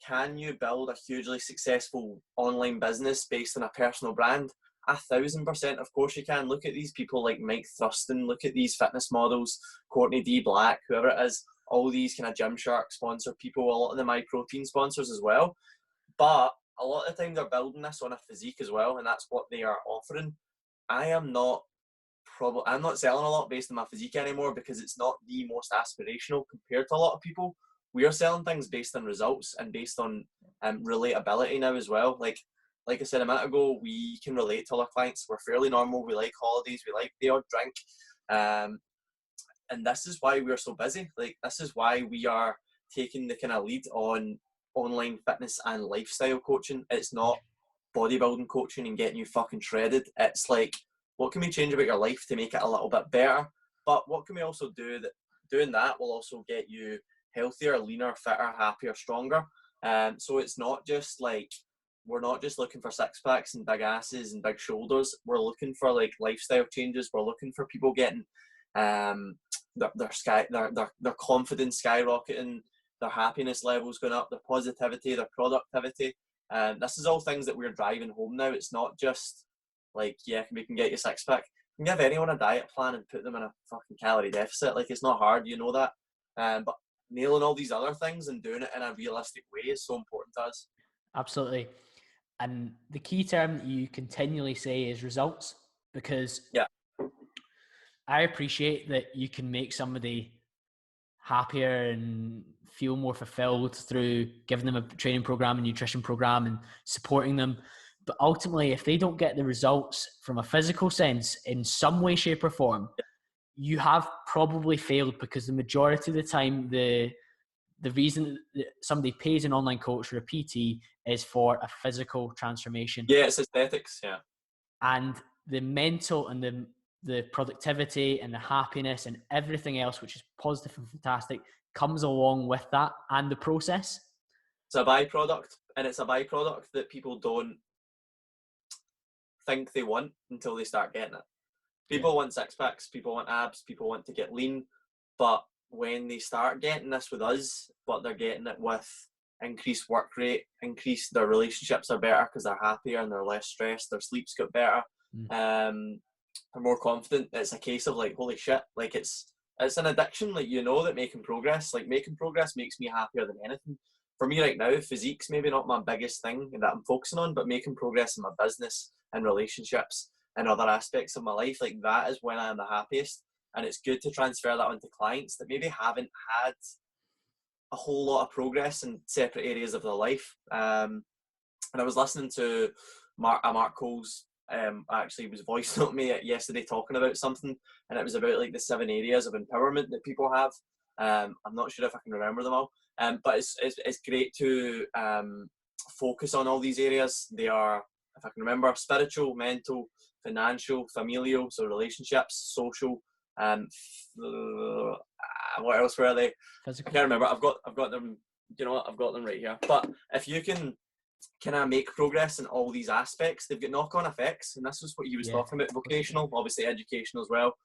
can you build a hugely successful online business based on a personal brand? 1,000%, of course you can. Look at these people like Mike Thurston. Look at these fitness models, Courtney D. Black, whoever it is. All these kind of Gymshark sponsor people. A lot of the MyProtein sponsors as well. But a lot of the time they're building this on a physique as well, and that's what they are offering. I'm not selling a lot based on my physique anymore, because it's not the most aspirational compared to a lot of people. We are selling things based on results and based on relatability now as well. Like I said a minute ago, we can relate to all our clients. We're fairly normal. We like holidays. We like the odd drink. And this is why we're so busy. Like, this is why we are taking the kind of lead on online fitness and lifestyle coaching. It's not bodybuilding coaching and getting you fucking shredded. It's like, what can we change about your life to make it a little bit better? But what can we also do that doing that will also get you healthier, leaner, fitter, happier, stronger? So it's not just like, we're not just looking for six packs and big asses and big shoulders. We're looking for like lifestyle changes. We're looking for people getting their confidence skyrocketing, their happiness levels going up, their positivity, their productivity. This is all things that we're driving home now. It's not just like, yeah, we can get you six pack. You can give anyone a diet plan and put them in a fucking calorie deficit. Like, it's not hard, you know that. But nailing all these other things and doing it in a realistic way is so important to us. Absolutely. And the key term that you continually say is results, because I appreciate that you can make somebody happier and feel more fulfilled through giving them a training program, a nutrition program, and supporting them. But ultimately, if they don't get the results from a physical sense in some way, shape, or form, you have probably failed, because the majority of the time, the reason that somebody pays an online coach or a PT is for a physical transformation. Yeah, it's aesthetics, yeah. And the mental and the productivity and the happiness and everything else, which is positive and fantastic, comes along with that and the process. It's a byproduct, and it's a byproduct that people don't think they want until they start getting it. People want six packs, people want abs, people want to get lean, but when they start getting this with us, but they're getting it with increased work rate, their relationships are better because they're happier and they're less stressed, their sleep's got better, they're more confident. It's a case of like, holy shit, like it's an addiction. Like, you know that making progress makes me happier than anything. For me right now, physique's maybe not my biggest thing that I'm focusing on, but making progress in my business and relationships and other aspects of my life, like that is when I am the happiest. And it's good to transfer that onto clients that maybe haven't had a whole lot of progress in separate areas of their life. And I was listening to Mark Cole's actually was voice note me yesterday talking about something, and it was about like the 7 areas of empowerment that people have. I'm not sure if I can remember them all, but it's great to focus on all these areas. They are, if I can remember, spiritual, mental, financial, familial, so relationships, social. What else were they? Physical. I can't remember. I've got them. You know what? I've got them right here. But if you can kind of make progress in all these aspects, they've got knock-on effects, and this is what you was talking about. Vocational, obviously educational as well,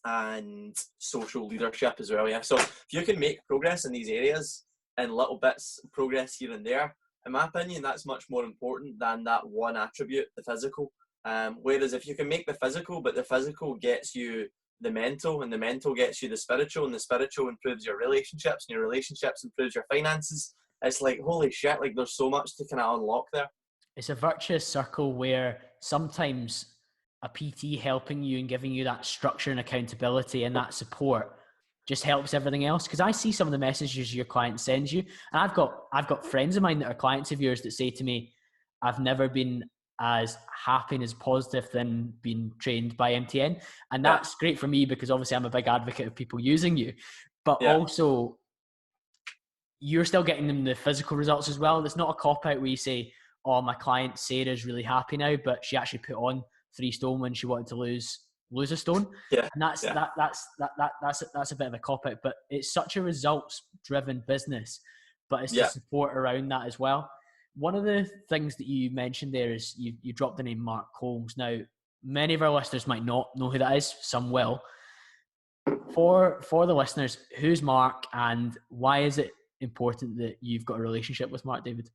and social leadership as well. Yeah. So if you can make progress in these areas and little bits of progress here and there, in my opinion, that's much more important than that one attribute, the physical. Whereas if you can make the physical, but the physical gets you the mental, and the mental gets you the spiritual, and the spiritual improves your relationships, and your relationships improves your finances, it's like, holy shit, like there's so much to kind of unlock there. It's a virtuous circle where sometimes a PT helping you and giving you that structure and accountability and that support just helps everything else. Because I see some of the messages your client sends you, and I've got friends of mine that are clients of yours that say to me, I've never been as happy and as positive than being trained by MTN. And that's great for me because obviously I'm a big advocate of people using you, but also you're still getting them the physical results as well. There's not a cop out where you say, oh, my client Sarah's really happy now, but she actually put on 3 stone when she wanted to lose a stone. And that's a bit of a cop out, but it's such a results driven business, but it's the support around that as well. One of the things that you mentioned there is you dropped the name Mark Coles. Now, many of our listeners might not know who that is. Some will. For the listeners, who's Mark and why is it important that you've got a relationship with Mark, David?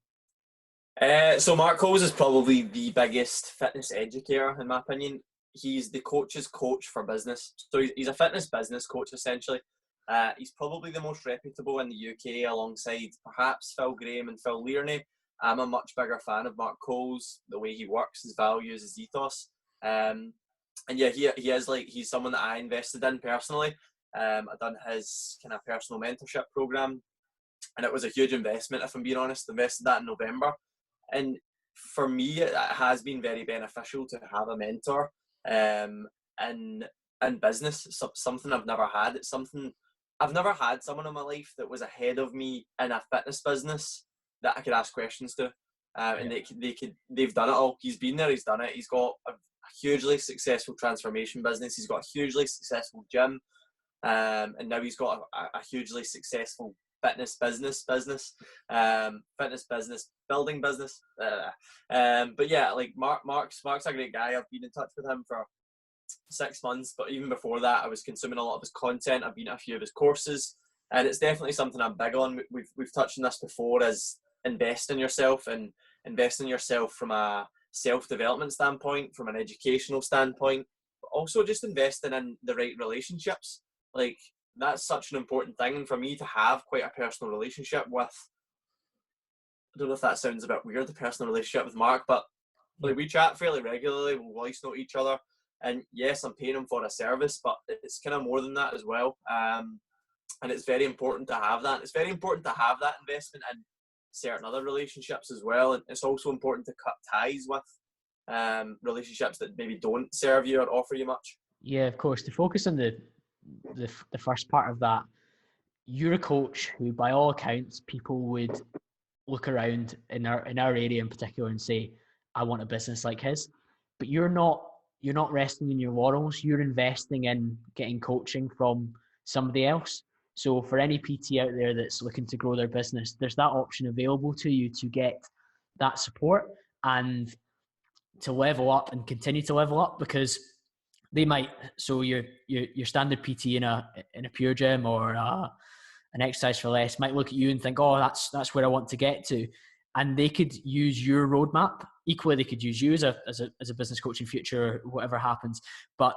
So Mark Coles is probably the biggest fitness educator in my opinion. He's the coach's coach for business. So he's a fitness business coach essentially. He's probably the most reputable in the UK alongside perhaps Phil Graham and Phil Learney. I'm a much bigger fan of Mark Coles, the way he works, his values, his ethos. And yeah, he's someone that I invested in personally. I've done his kind of personal mentorship program, and it was a huge investment, if I'm being honest. Invested that in November. And for me, it has been very beneficial to have a mentor in business. It's something I've never had. It's something I've never had someone in my life that was ahead of me in a fitness business that I could ask questions to. And they've done it all. He's been there, he's done it. He's got a hugely successful transformation business. He's got a hugely successful gym. And now he's got a hugely successful fitness business, building business. But yeah, like Mark's a great guy. I've been in touch with him for 6 months, but even before that, I was consuming a lot of his content. I've been at a few of his courses, and it's definitely something I'm big on. We've touched on this before, as invest in yourself, and invest in yourself from a self-development standpoint, from an educational standpoint, but also just investing in the right relationships. Like, that's such an important thing. And for me to have quite a personal relationship with, I don't know if that sounds a bit weird, the personal relationship with Mark, but like, we chat fairly regularly, we'll voice note each other. And yes, I'm paying him for a service, but it's kind of more than that as well. And it's very important to have that. It's very important to have that investment in certain other relationships as well. And it's also important to cut ties with relationships that maybe don't serve you or offer you much. Yeah, of course. To focus on the first part of that, you're a coach who, by all accounts, people would look around in our area in particular and say, I want a business like his. But you're not resting in your laurels. You're investing in getting coaching from somebody else. So for any PT out there that's looking to grow their business, there's that option available to you to get that support and to level up and continue to level up, because they might, so your standard PT in a pure gym or an exercise for less might look at you and think, oh, that's where I want to get to, and they could use your roadmap. Equally, they could use you as a business coach in future, or whatever happens. But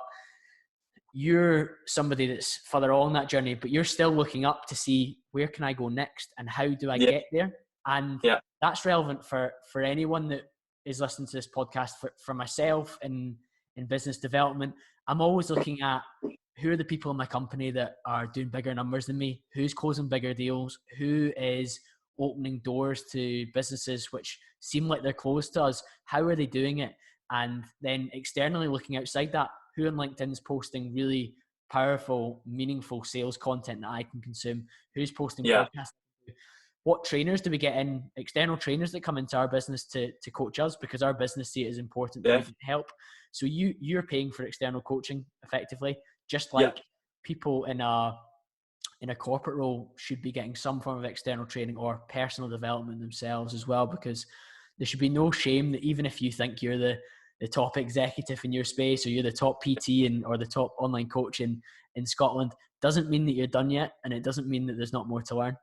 you're somebody that's further along that journey, but you're still looking up to see, where can I go next and how do I get there? And that's relevant for anyone that is listening to this podcast. For myself in business development, I'm always looking at who are the people in my company that are doing bigger numbers than me, who's closing bigger deals, who is opening doors to businesses which seem like they're closed to us. How are they doing it? And then externally looking outside that, who on LinkedIn is posting really powerful, meaningful sales content that I can consume? Who's posting podcasts? What trainers do we get in? External trainers that come into our business to coach us, because our business see it as important that we can help. So you're paying for external coaching effectively, just like people in a corporate role should be getting some form of external training or personal development themselves as well, because there should be no shame that even if you think you're the top executive in your space, or you're the top PT or the top online coach in Scotland, doesn't mean that you're done yet, and it doesn't mean that there's not more to learn.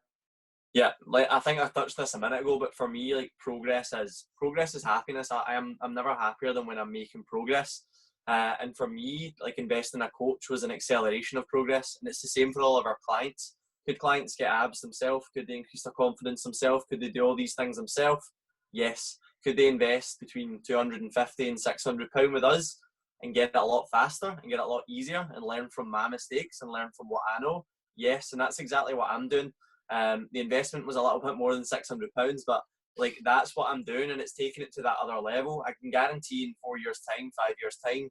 Yeah, like I think I touched this a minute ago, but for me, like, progress is happiness. I'm never happier than when I'm making progress. And for me, like, investing in a coach was an acceleration of progress, and it's the same for all of our clients. Could clients get abs themselves? Could they increase their confidence themselves? Could they do all these things themselves? Yes. Could they invest between £250 and £600 with us and get it a lot faster and get it a lot easier and learn from my mistakes and learn from what I know? Yes, and that's exactly what I'm doing. The investment was a little bit more than £600, but Like, that's what I'm doing, and it's taking it to that other level. I can guarantee in 4 years' time, 5 years' time,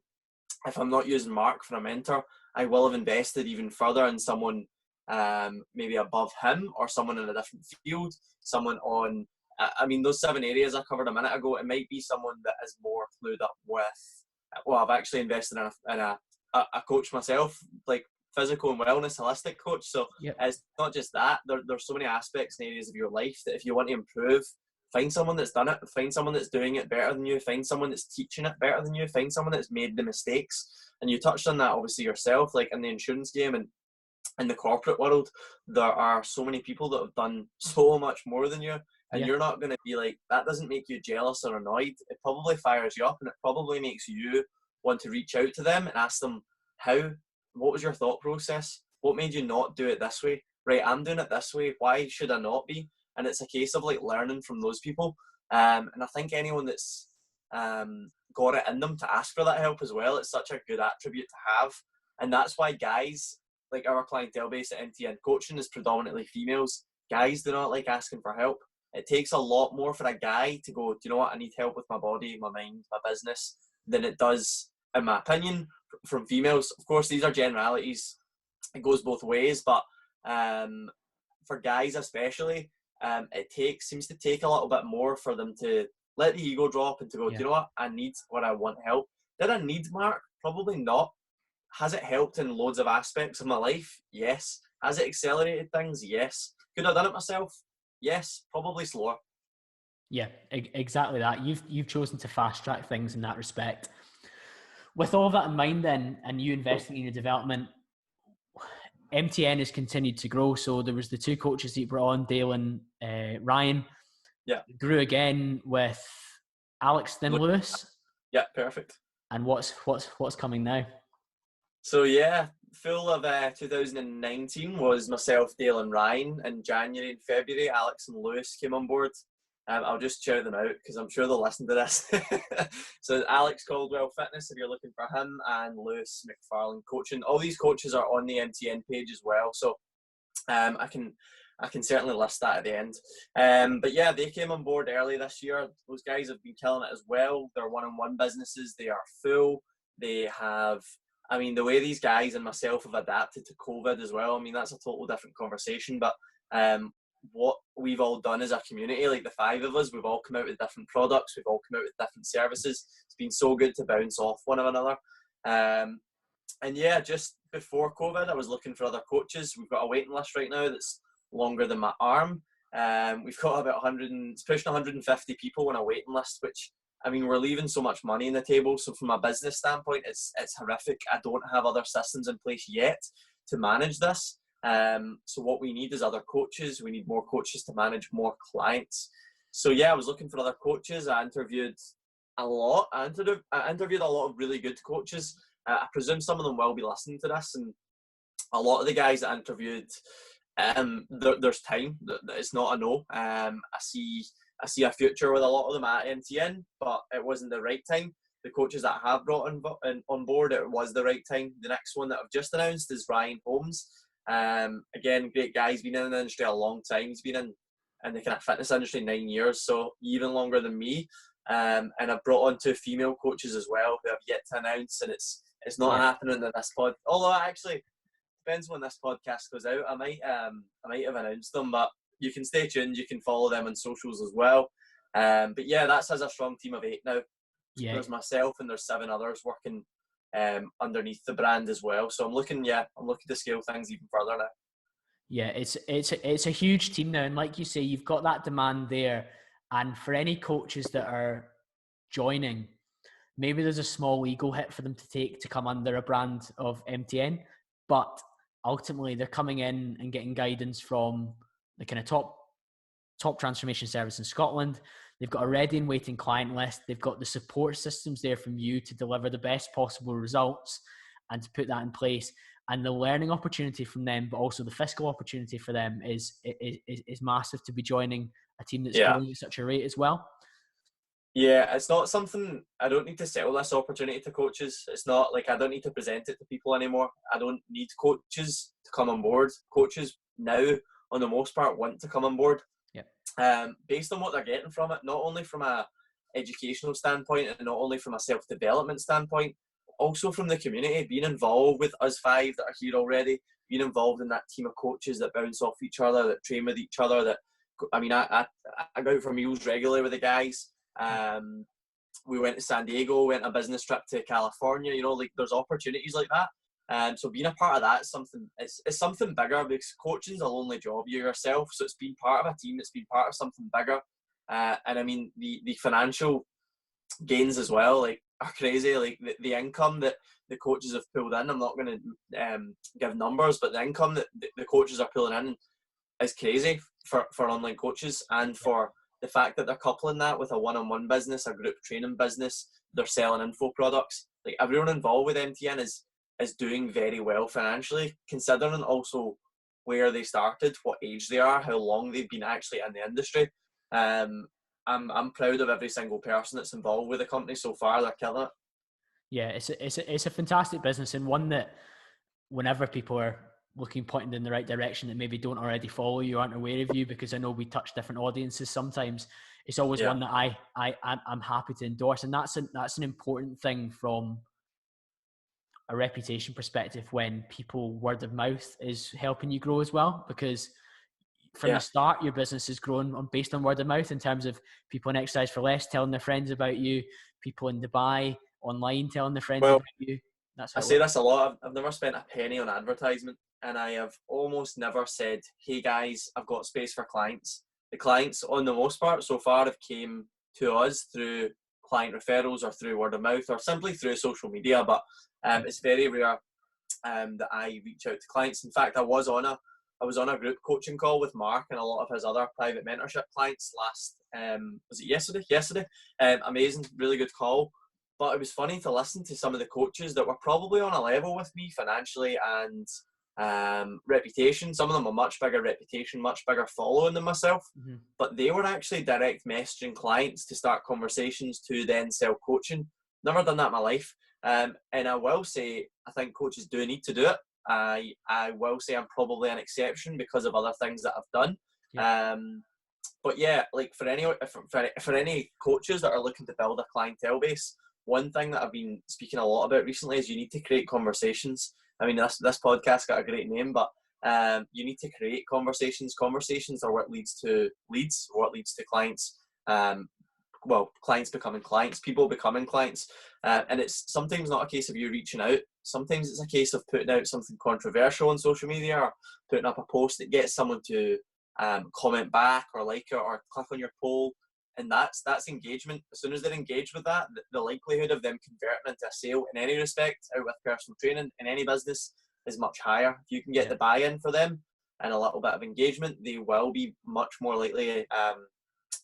if I'm not using Mark for a mentor, I will have invested even further in someone maybe above him, or someone in a different field, someone on, I mean, those 7 areas I covered a minute ago, it might be someone that is more clued up with, well, I've actually invested in a coach myself, like physical and wellness, holistic coach. So Yep. it's not just that. There's so many aspects and areas of your life that if you want to improve, find someone that's done it, find someone that's doing it better than you, find someone that's teaching it better than you, find someone that's made the mistakes. And you touched on that obviously yourself, like in the insurance game and in the corporate world, there are so many people that have done so much more than you, and you're not going to be like, that doesn't make you jealous or annoyed. It probably fires you up, and it probably makes you want to reach out to them and ask them, what was your thought process? What made you not do it this way? Right, I'm doing it this way. Why should I not be? And it's a case of like learning from those people. And I think anyone that's got it in them to ask for that help as well, it's such a good attribute to have. And that's why guys, like our clientele base at MTN Coaching is predominantly females. Guys do not like asking for help. It takes a lot more for a guy to go, do you know what, I need help with my body, my mind, my business, than it does, in my opinion, from females. Of course, these are generalities. It goes both ways, but for guys especially, it seems to take a little bit more for them to let the ego drop and to go, do you know what, I need what I want help. Did I need Mark? Probably not. Has it helped in loads of aspects of my life? Yes. Has it accelerated things? Yes. Could I have done it myself? Yes. Probably slower. Yeah, exactly that. You've chosen to fast track things in that respect. With all that in mind then, and you investing in your development, MTN has continued to grow. So there was the 2 coaches that you brought on, Dale and Ryan. Yeah. Grew again with Alex, then Lewis. Yeah, perfect. And what's coming now? So yeah, full of 2019 was myself, Dale and Ryan. In January and February, Alex and Lewis came on board. I'll just shout them out because I'm sure they'll listen to this. So Alex Caldwell Fitness, if you're looking for him, and Lewis McFarlane Coaching. All these coaches are on the MTN page as well. So I can certainly list that at the end. But yeah, they came on board early this year. Those guys have been killing it as well. They're one-on-one businesses. They are full. They have, I mean, the way these guys and myself have adapted to COVID as well, I mean, that's a total different conversation. But what we've all done as a community, like the 5 of us, we've all come out with different products. We've all come out with different services. It's been so good to bounce off one another. And yeah, just before COVID, I was looking for other coaches. We've got a waiting list right now that's longer than my arm. We've got about 100, it's pushing 150 people on a waiting list, which, I mean, we're leaving so much money on the table. So from a business standpoint, it's horrific. I don't have other systems in place yet to manage this. So what we need is other coaches. We need more coaches to manage more clients. So yeah, I was looking for other coaches. I interviewed a lot. I interviewed a lot of really good coaches. I presume some of them will be listening to this, and a lot of the guys that I interviewed, there's time. It's not a no. I see a future with a lot of them at MTN, but it wasn't the right time. The coaches that I have brought on board, it was the right time. The next one that I've just announced is Ryan Holmes. Again, great guy. He's been in the industry a long time. He's been in the kind of fitness industry 9 years, so even longer than me. And I've brought on 2 female coaches as well who I've yet to announce, and it's not happening in this pod. Although actually, depends when this podcast goes out. I might have announced them, but you can stay tuned. You can follow them on socials as well. But yeah, that's as a strong team of 8 now. Yeah. There's myself and there's 7 others working underneath the brand as well. So I'm looking to scale things even further now. Yeah, it's a huge team now, and like you say, you've got that demand there. And for any coaches that are joining, maybe there's a small ego hit for them to take to come under a brand of MTN, but ultimately they're coming in and getting guidance from the kind of top transformation service in Scotland. They've got a ready and waiting client list. They've got the support systems there from you to deliver the best possible results and to put that in place. And the learning opportunity from them, but also the fiscal opportunity for them is massive to be joining a team that's growing at such a rate as well. Yeah, it's not something, I don't need to sell this opportunity to coaches. It's not like I don't need to present it to people anymore. I don't need coaches to come on board. Coaches now, on the most part, want to come on board. based on what they're getting from it, not only from a educational standpoint and not only from a self-development standpoint, also from the community, being involved with us 5 that are here already, being involved in that team of coaches that bounce off each other, that train with each other, that, I mean, I go out for meals regularly with the guys. We went to San Diego, went on a business trip to California, you know, like there's opportunities like that. So being a part of that is something, it's something bigger, because coaching is a lonely job, you yourself. So it's been part of a team, it's been part of something bigger. And I mean, the financial gains as well, like, are crazy. Like the income that the coaches have pulled in, I'm not going to give numbers, but the income that the coaches are pulling in is crazy for online coaches, and for the fact that they're coupling that with a one-on-one business, a group training business, they're selling info products. Like, everyone involved with MTN is doing very well financially, considering also where they started, what age they are, how long they've been actually in the industry. I'm proud of every single person that's involved with the company so far. They're killing it. Yeah, it's a fantastic business, and one that whenever people are pointing in the right direction that maybe don't already follow you, aren't aware of you, because I know we touch different audiences sometimes, it's always one that I'm happy to endorse. And that's an important thing from a reputation perspective, when people, word of mouth is helping you grow as well, because from the start your business has grown based on word of mouth, in terms of people in Exercise for Less telling their friends about you, people in Dubai online telling their friends about you. That's how I say this a lot. I've never spent a penny on advertisement, and I have almost never said, hey guys, I've got space for clients. The clients, on the most part so far, have came to us through client referrals or through word of mouth or simply through social media, but it's very rare that I reach out to clients. In fact, I was on a group coaching call with Mark and a lot of his other private mentorship clients last, was it yesterday? Amazing, really good call. But it was funny to listen to some of the coaches that were probably on a level with me financially and reputation. Some of them are much bigger reputation, much bigger following than myself. Mm-hmm. But they were actually direct messaging clients to start conversations to then sell coaching. Never done that in my life. And I will say, I think coaches do need to do it. I will say I'm probably an exception because of other things that I've done. Yeah. But yeah, like for any coaches that are looking to build a clientele base, one thing that I've been speaking a lot about recently is you need to create conversations. I mean, this podcast got a great name, but you need to create conversations. Conversations are what leads to leads, what leads to clients. Clients becoming clients, people becoming clients. And it's sometimes not a case of you reaching out. Sometimes it's a case of putting out something controversial on social media, or putting up a post that gets someone to comment back or like it or click on your poll. And that's engagement. As soon as they're engaged with that, the likelihood of them converting into a sale in any respect, out with personal training in any business, is much higher. If you can get the buy-in for them and a little bit of engagement, they will be much more likely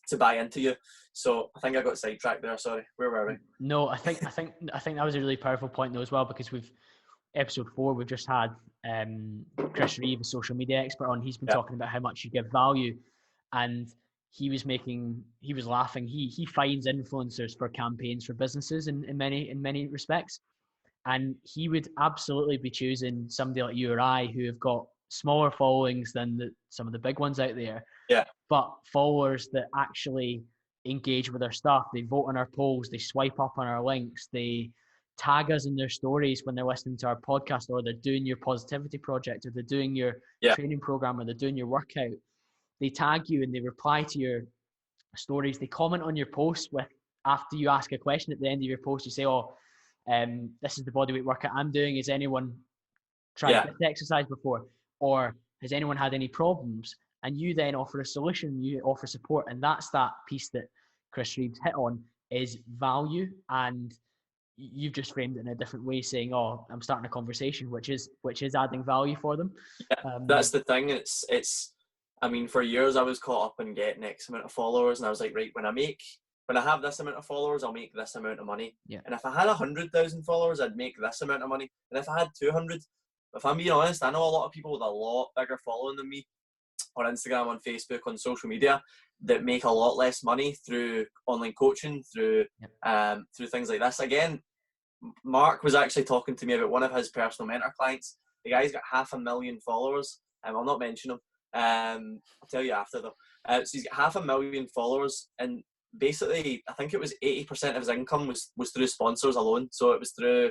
to buy into you. So I think I got sidetracked there. Sorry, where were we? No, I think that was a really powerful point though as well, because episode 4 we've just had Chris Reeve, a social media expert, on. He's been talking about how much you give value, and he was laughing. He finds influencers for campaigns for businesses in many respects, and he would absolutely be choosing somebody like you or I, who have got smaller followings than some of the big ones out there. Yeah. But followers that actually engage with our stuff. They vote on our polls. They swipe up on our links. They tag us in their stories when they're listening to our podcast, or they're doing your positivity project, or they're doing your training program, or they're doing your workout. They tag you and they reply to your stories. They comment on your posts after you ask a question at the end of your post. You say, this is the bodyweight workout I'm doing. Has anyone tried this exercise before? Or has anyone had any problems? And you then offer a solution, you offer support. And that's that piece that Chris Reeves hit on, is value. And you've just framed it in a different way, saying, I'm starting a conversation, which is adding value for them. That's the thing. It's I mean, for years I was caught up in getting X amount of followers, and I was like, right, when I have this amount of followers, I'll make this amount of money. Yeah. And if I had 100,000 followers, I'd make this amount of money. And if I had 200, if I'm being honest, I know a lot of people with a lot bigger following than me on Instagram, on Facebook, on social media, that make a lot less money through online coaching, through things like this. Again, Mark was actually talking to me about one of his personal mentor clients. The guy's got 500,000 followers. I'll not mention him. I'll tell you after though. So he's got 500,000 followers, and basically, I think it was 80% of his income was through sponsors alone. So it was through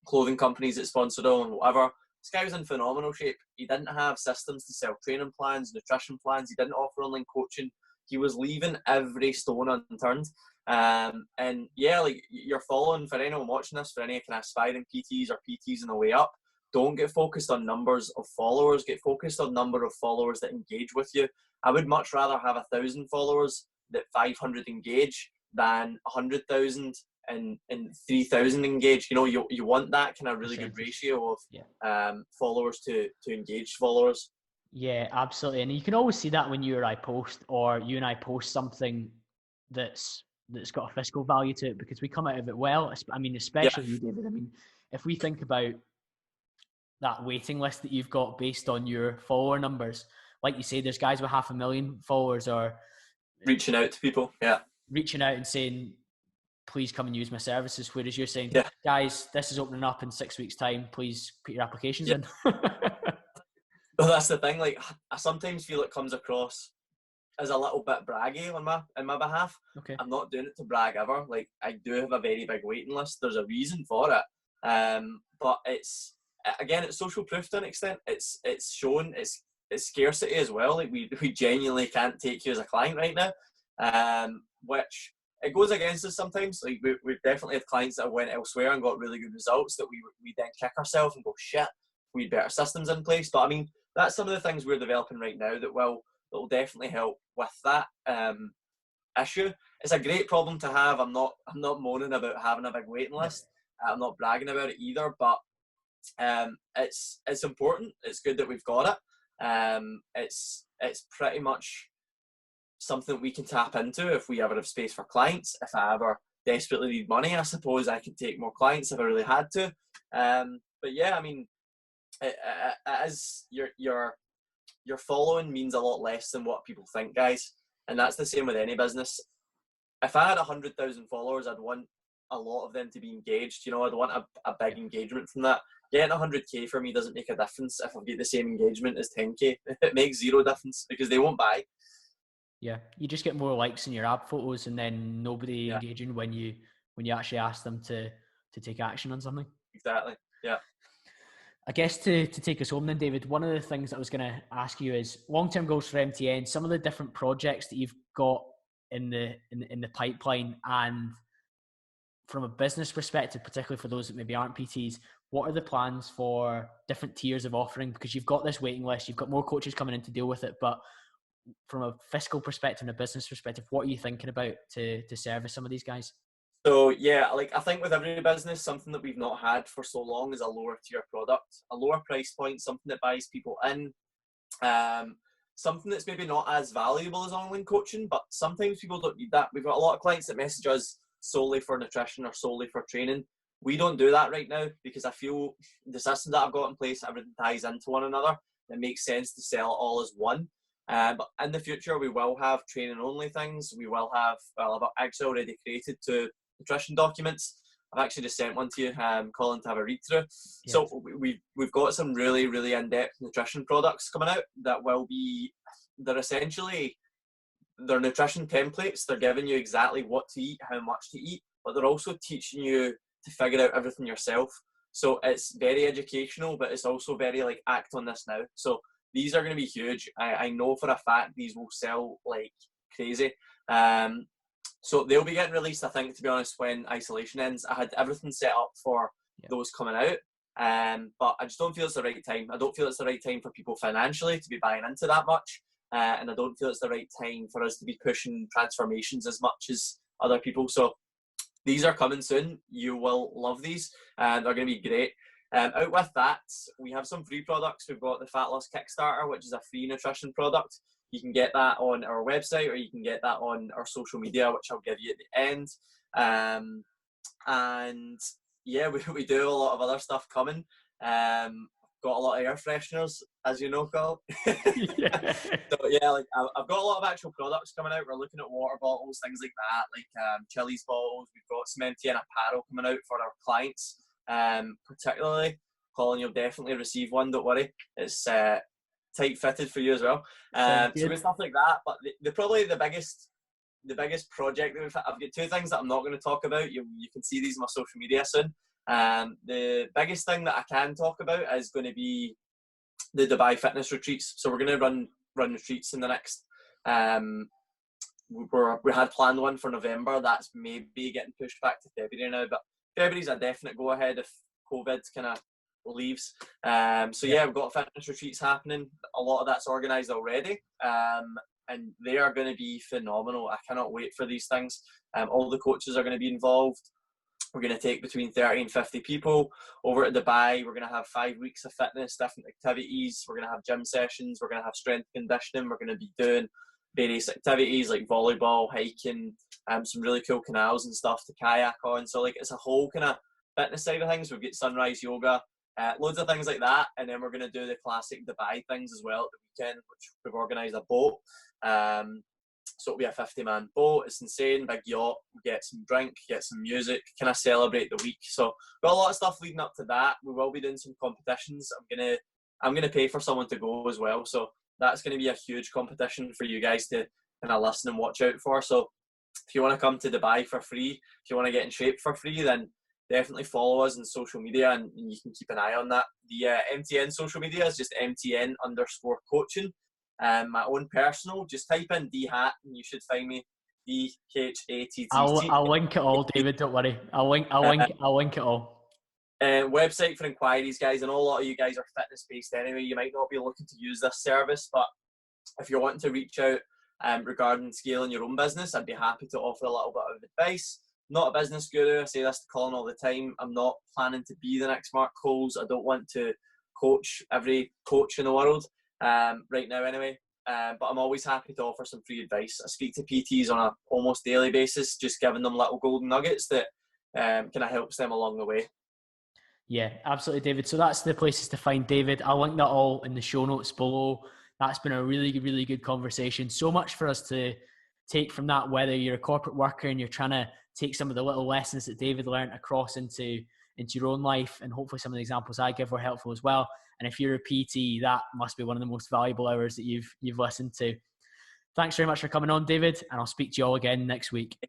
clothing companies that sponsored him and whatever. This guy was in phenomenal shape. He didn't have systems to sell training plans, nutrition plans. He didn't offer online coaching. He was leaving every stone unturned. And yeah, like, you're following, for anyone watching this, for any kind of aspiring PTs or PTs on the way up, don't get focused on numbers of followers. Get focused on number of followers that engage with you. I would much rather have 1,000 followers that 500 engage than 100,000 and 3,000 engage. You know, you want that kind of really good ratio of followers to engaged followers. Yeah, absolutely. And you can always see that when you or I post, or you and I post something that's got a fiscal value to it, because we come out of it well. I mean, especially you, David. I mean, if we think about that waiting list that you've got based on your follower numbers, like you say, there's guys with 500,000 followers, or reaching out to people, reaching out and saying, please come and use my services. Whereas you're saying, guys, this is opening up in 6 weeks' time. Please put your applications in. Well, that's the thing. Like, I sometimes feel it comes across as a little bit braggy on my behalf. Okay. I'm not doing it to brag ever. Like, I do have a very big waiting list. There's a reason for it. But it's, again, it's social proof to an extent. It's shown. It's scarcity as well. Like, we genuinely can't take you as a client right now. Which it goes against us sometimes. Like, we've definitely had clients that went elsewhere and got really good results that we then kick ourselves and go, shit, we had better systems in place. But I mean, that's some of the things we're developing right now that will definitely help with that issue. It's a great problem to have. I'm not moaning about having a big waiting list. I'm not bragging about it either, but it's important. It's good that we've got it. It's pretty much something we can tap into if we ever have space for clients. If I ever desperately need money, I suppose I could take more clients if I really had to. But yeah, I mean, as your following means a lot less than what people think, guys, and that's the same with any business. If I had 100,000 followers, I'd want a lot of them to be engaged. You know, I'd want a big engagement from that. Getting 100k for me doesn't make a difference if I get the same engagement as 10k. It makes zero difference because they won't buy. Yeah, you just get more likes in your app photos, and then nobody engaging when you actually ask them to take action on something. Exactly. Yeah. I guess to take us home then, David, one of the things that I was going to ask you is long-term goals for MTN, some of the different projects that you've got in the pipeline, and from a business perspective, particularly for those that maybe aren't PTs, what are the plans for different tiers of offering? Because you've got this waiting list, you've got more coaches coming in to deal with it, but from a fiscal perspective and a business perspective, what are you thinking about to service some of these guys? So yeah, like, I think with every business, something that we've not had for so long is a lower tier product, a lower price point, something that buys people in, something that's maybe not as valuable as online coaching, but sometimes people don't need that. We've got a lot of clients that message us solely for nutrition or solely for training. We don't do that right now because I feel the system that I've got in place, everything ties into one another. It makes sense to sell it all as one. But in the future, we will have training only things. We will have, well, I've actually already created 2 nutrition documents. I've actually just sent one to you, Colin, to have a read through. Yes. So we've got some really, really in-depth nutrition products coming out that will be, they're essentially, they're nutrition templates. They're giving you exactly what to eat, how much to eat, but they're also teaching you to figure out everything yourself. So it's very educational, but it's also very like, act on this now. So these are going to be huge. I know for a fact these will sell like crazy. So they'll be getting released, I think, to be honest, when isolation ends. I had everything set up for those coming out, but I just don't feel it's the right time. I don't feel it's the right time for people financially to be buying into that much, and I don't feel it's the right time for us to be pushing transformations as much as other people. So these are coming soon. You will love these, and they're going to be great. Out with that, we have some free products. We've got the Fat Loss Kickstarter, which is a free nutrition product. You can get that on our website, or you can get that on our social media, which I'll give you at the end. And yeah, we do a lot of other stuff coming. Got a lot of air fresheners, as you know, Carl. Yeah. So yeah, like I've got a lot of actual products coming out. We're looking at water bottles, things like that, like Chili's bottles. We've got some MTN apparel coming out for our clients. Particularly, Colin, you'll definitely receive one. Don't worry. It's tight fitted for you as well. So with stuff like that, but probably the biggest project that I've got two things that I'm not going to talk about. You can see these on my social media soon. The biggest thing that I can talk about is going to be the Dubai fitness retreats. So we're going to run retreats in the next. We had planned one for November. That's maybe getting pushed back to February now, but February's a definite go ahead if COVID kind of leaves. So yeah, we've got fitness retreats happening. A lot of that's organised already, and they are going to be phenomenal. I cannot wait for these things. All the coaches are going to be involved. We're going to take between 30 and 50 people over to Dubai. We're going to have 5 weeks of fitness, different activities. We're going to have gym sessions. We're going to have strength conditioning. We're going to be doing various activities like volleyball, hiking, some really cool canals and stuff to kayak on. So like it's a whole kind of fitness side of things. We've got sunrise yoga, loads of things like that. And then we're going to do the classic Dubai things as well at the weekend, which we've organised a boat. So it'll be a 50-man boat. It's insane, big yacht. We get some drink, get some music, kind of celebrate the week. So we've got a lot of stuff leading up to that. We will be doing some competitions. I'm gonna pay for someone to go as well. So that's going to be a huge competition for you guys to kind of listen and watch out for. So if you want to come to Dubai for free, if you want to get in shape for free, then definitely follow us on social media and you can keep an eye on that. The MTN social media is just MTN_coaching. My own personal, just type in Hatt and you should find me. DHATT. I'll link it all, David. Don't worry. I'll link it all. Website for inquiries, guys. I know a lot of you guys are fitness based anyway. You might not be looking to use this service, but if you're wanting to reach out regarding scaling your own business, I'd be happy to offer a little bit of advice. Not a business guru. I say this to Colin all the time. I'm not planning to be the next Mark Coles. I don't want to coach every coach in the world right now anyway. But I'm always happy to offer some free advice. I speak to PTs on a almost daily basis, just giving them little golden nuggets that kind of helps them along the way. Yeah, absolutely, David. So that's the places to find David. I'll link that all in the show notes below. That's been a really, really good conversation. So much for us to take from that, whether you're a corporate worker and you're trying to take some of the little lessons that David learned across into your own life. And hopefully some of the examples I give were helpful as well. And if you're a PT, that must be one of the most valuable hours that you've listened to. Thanks very much for coming on, David. And I'll speak to you all again next week.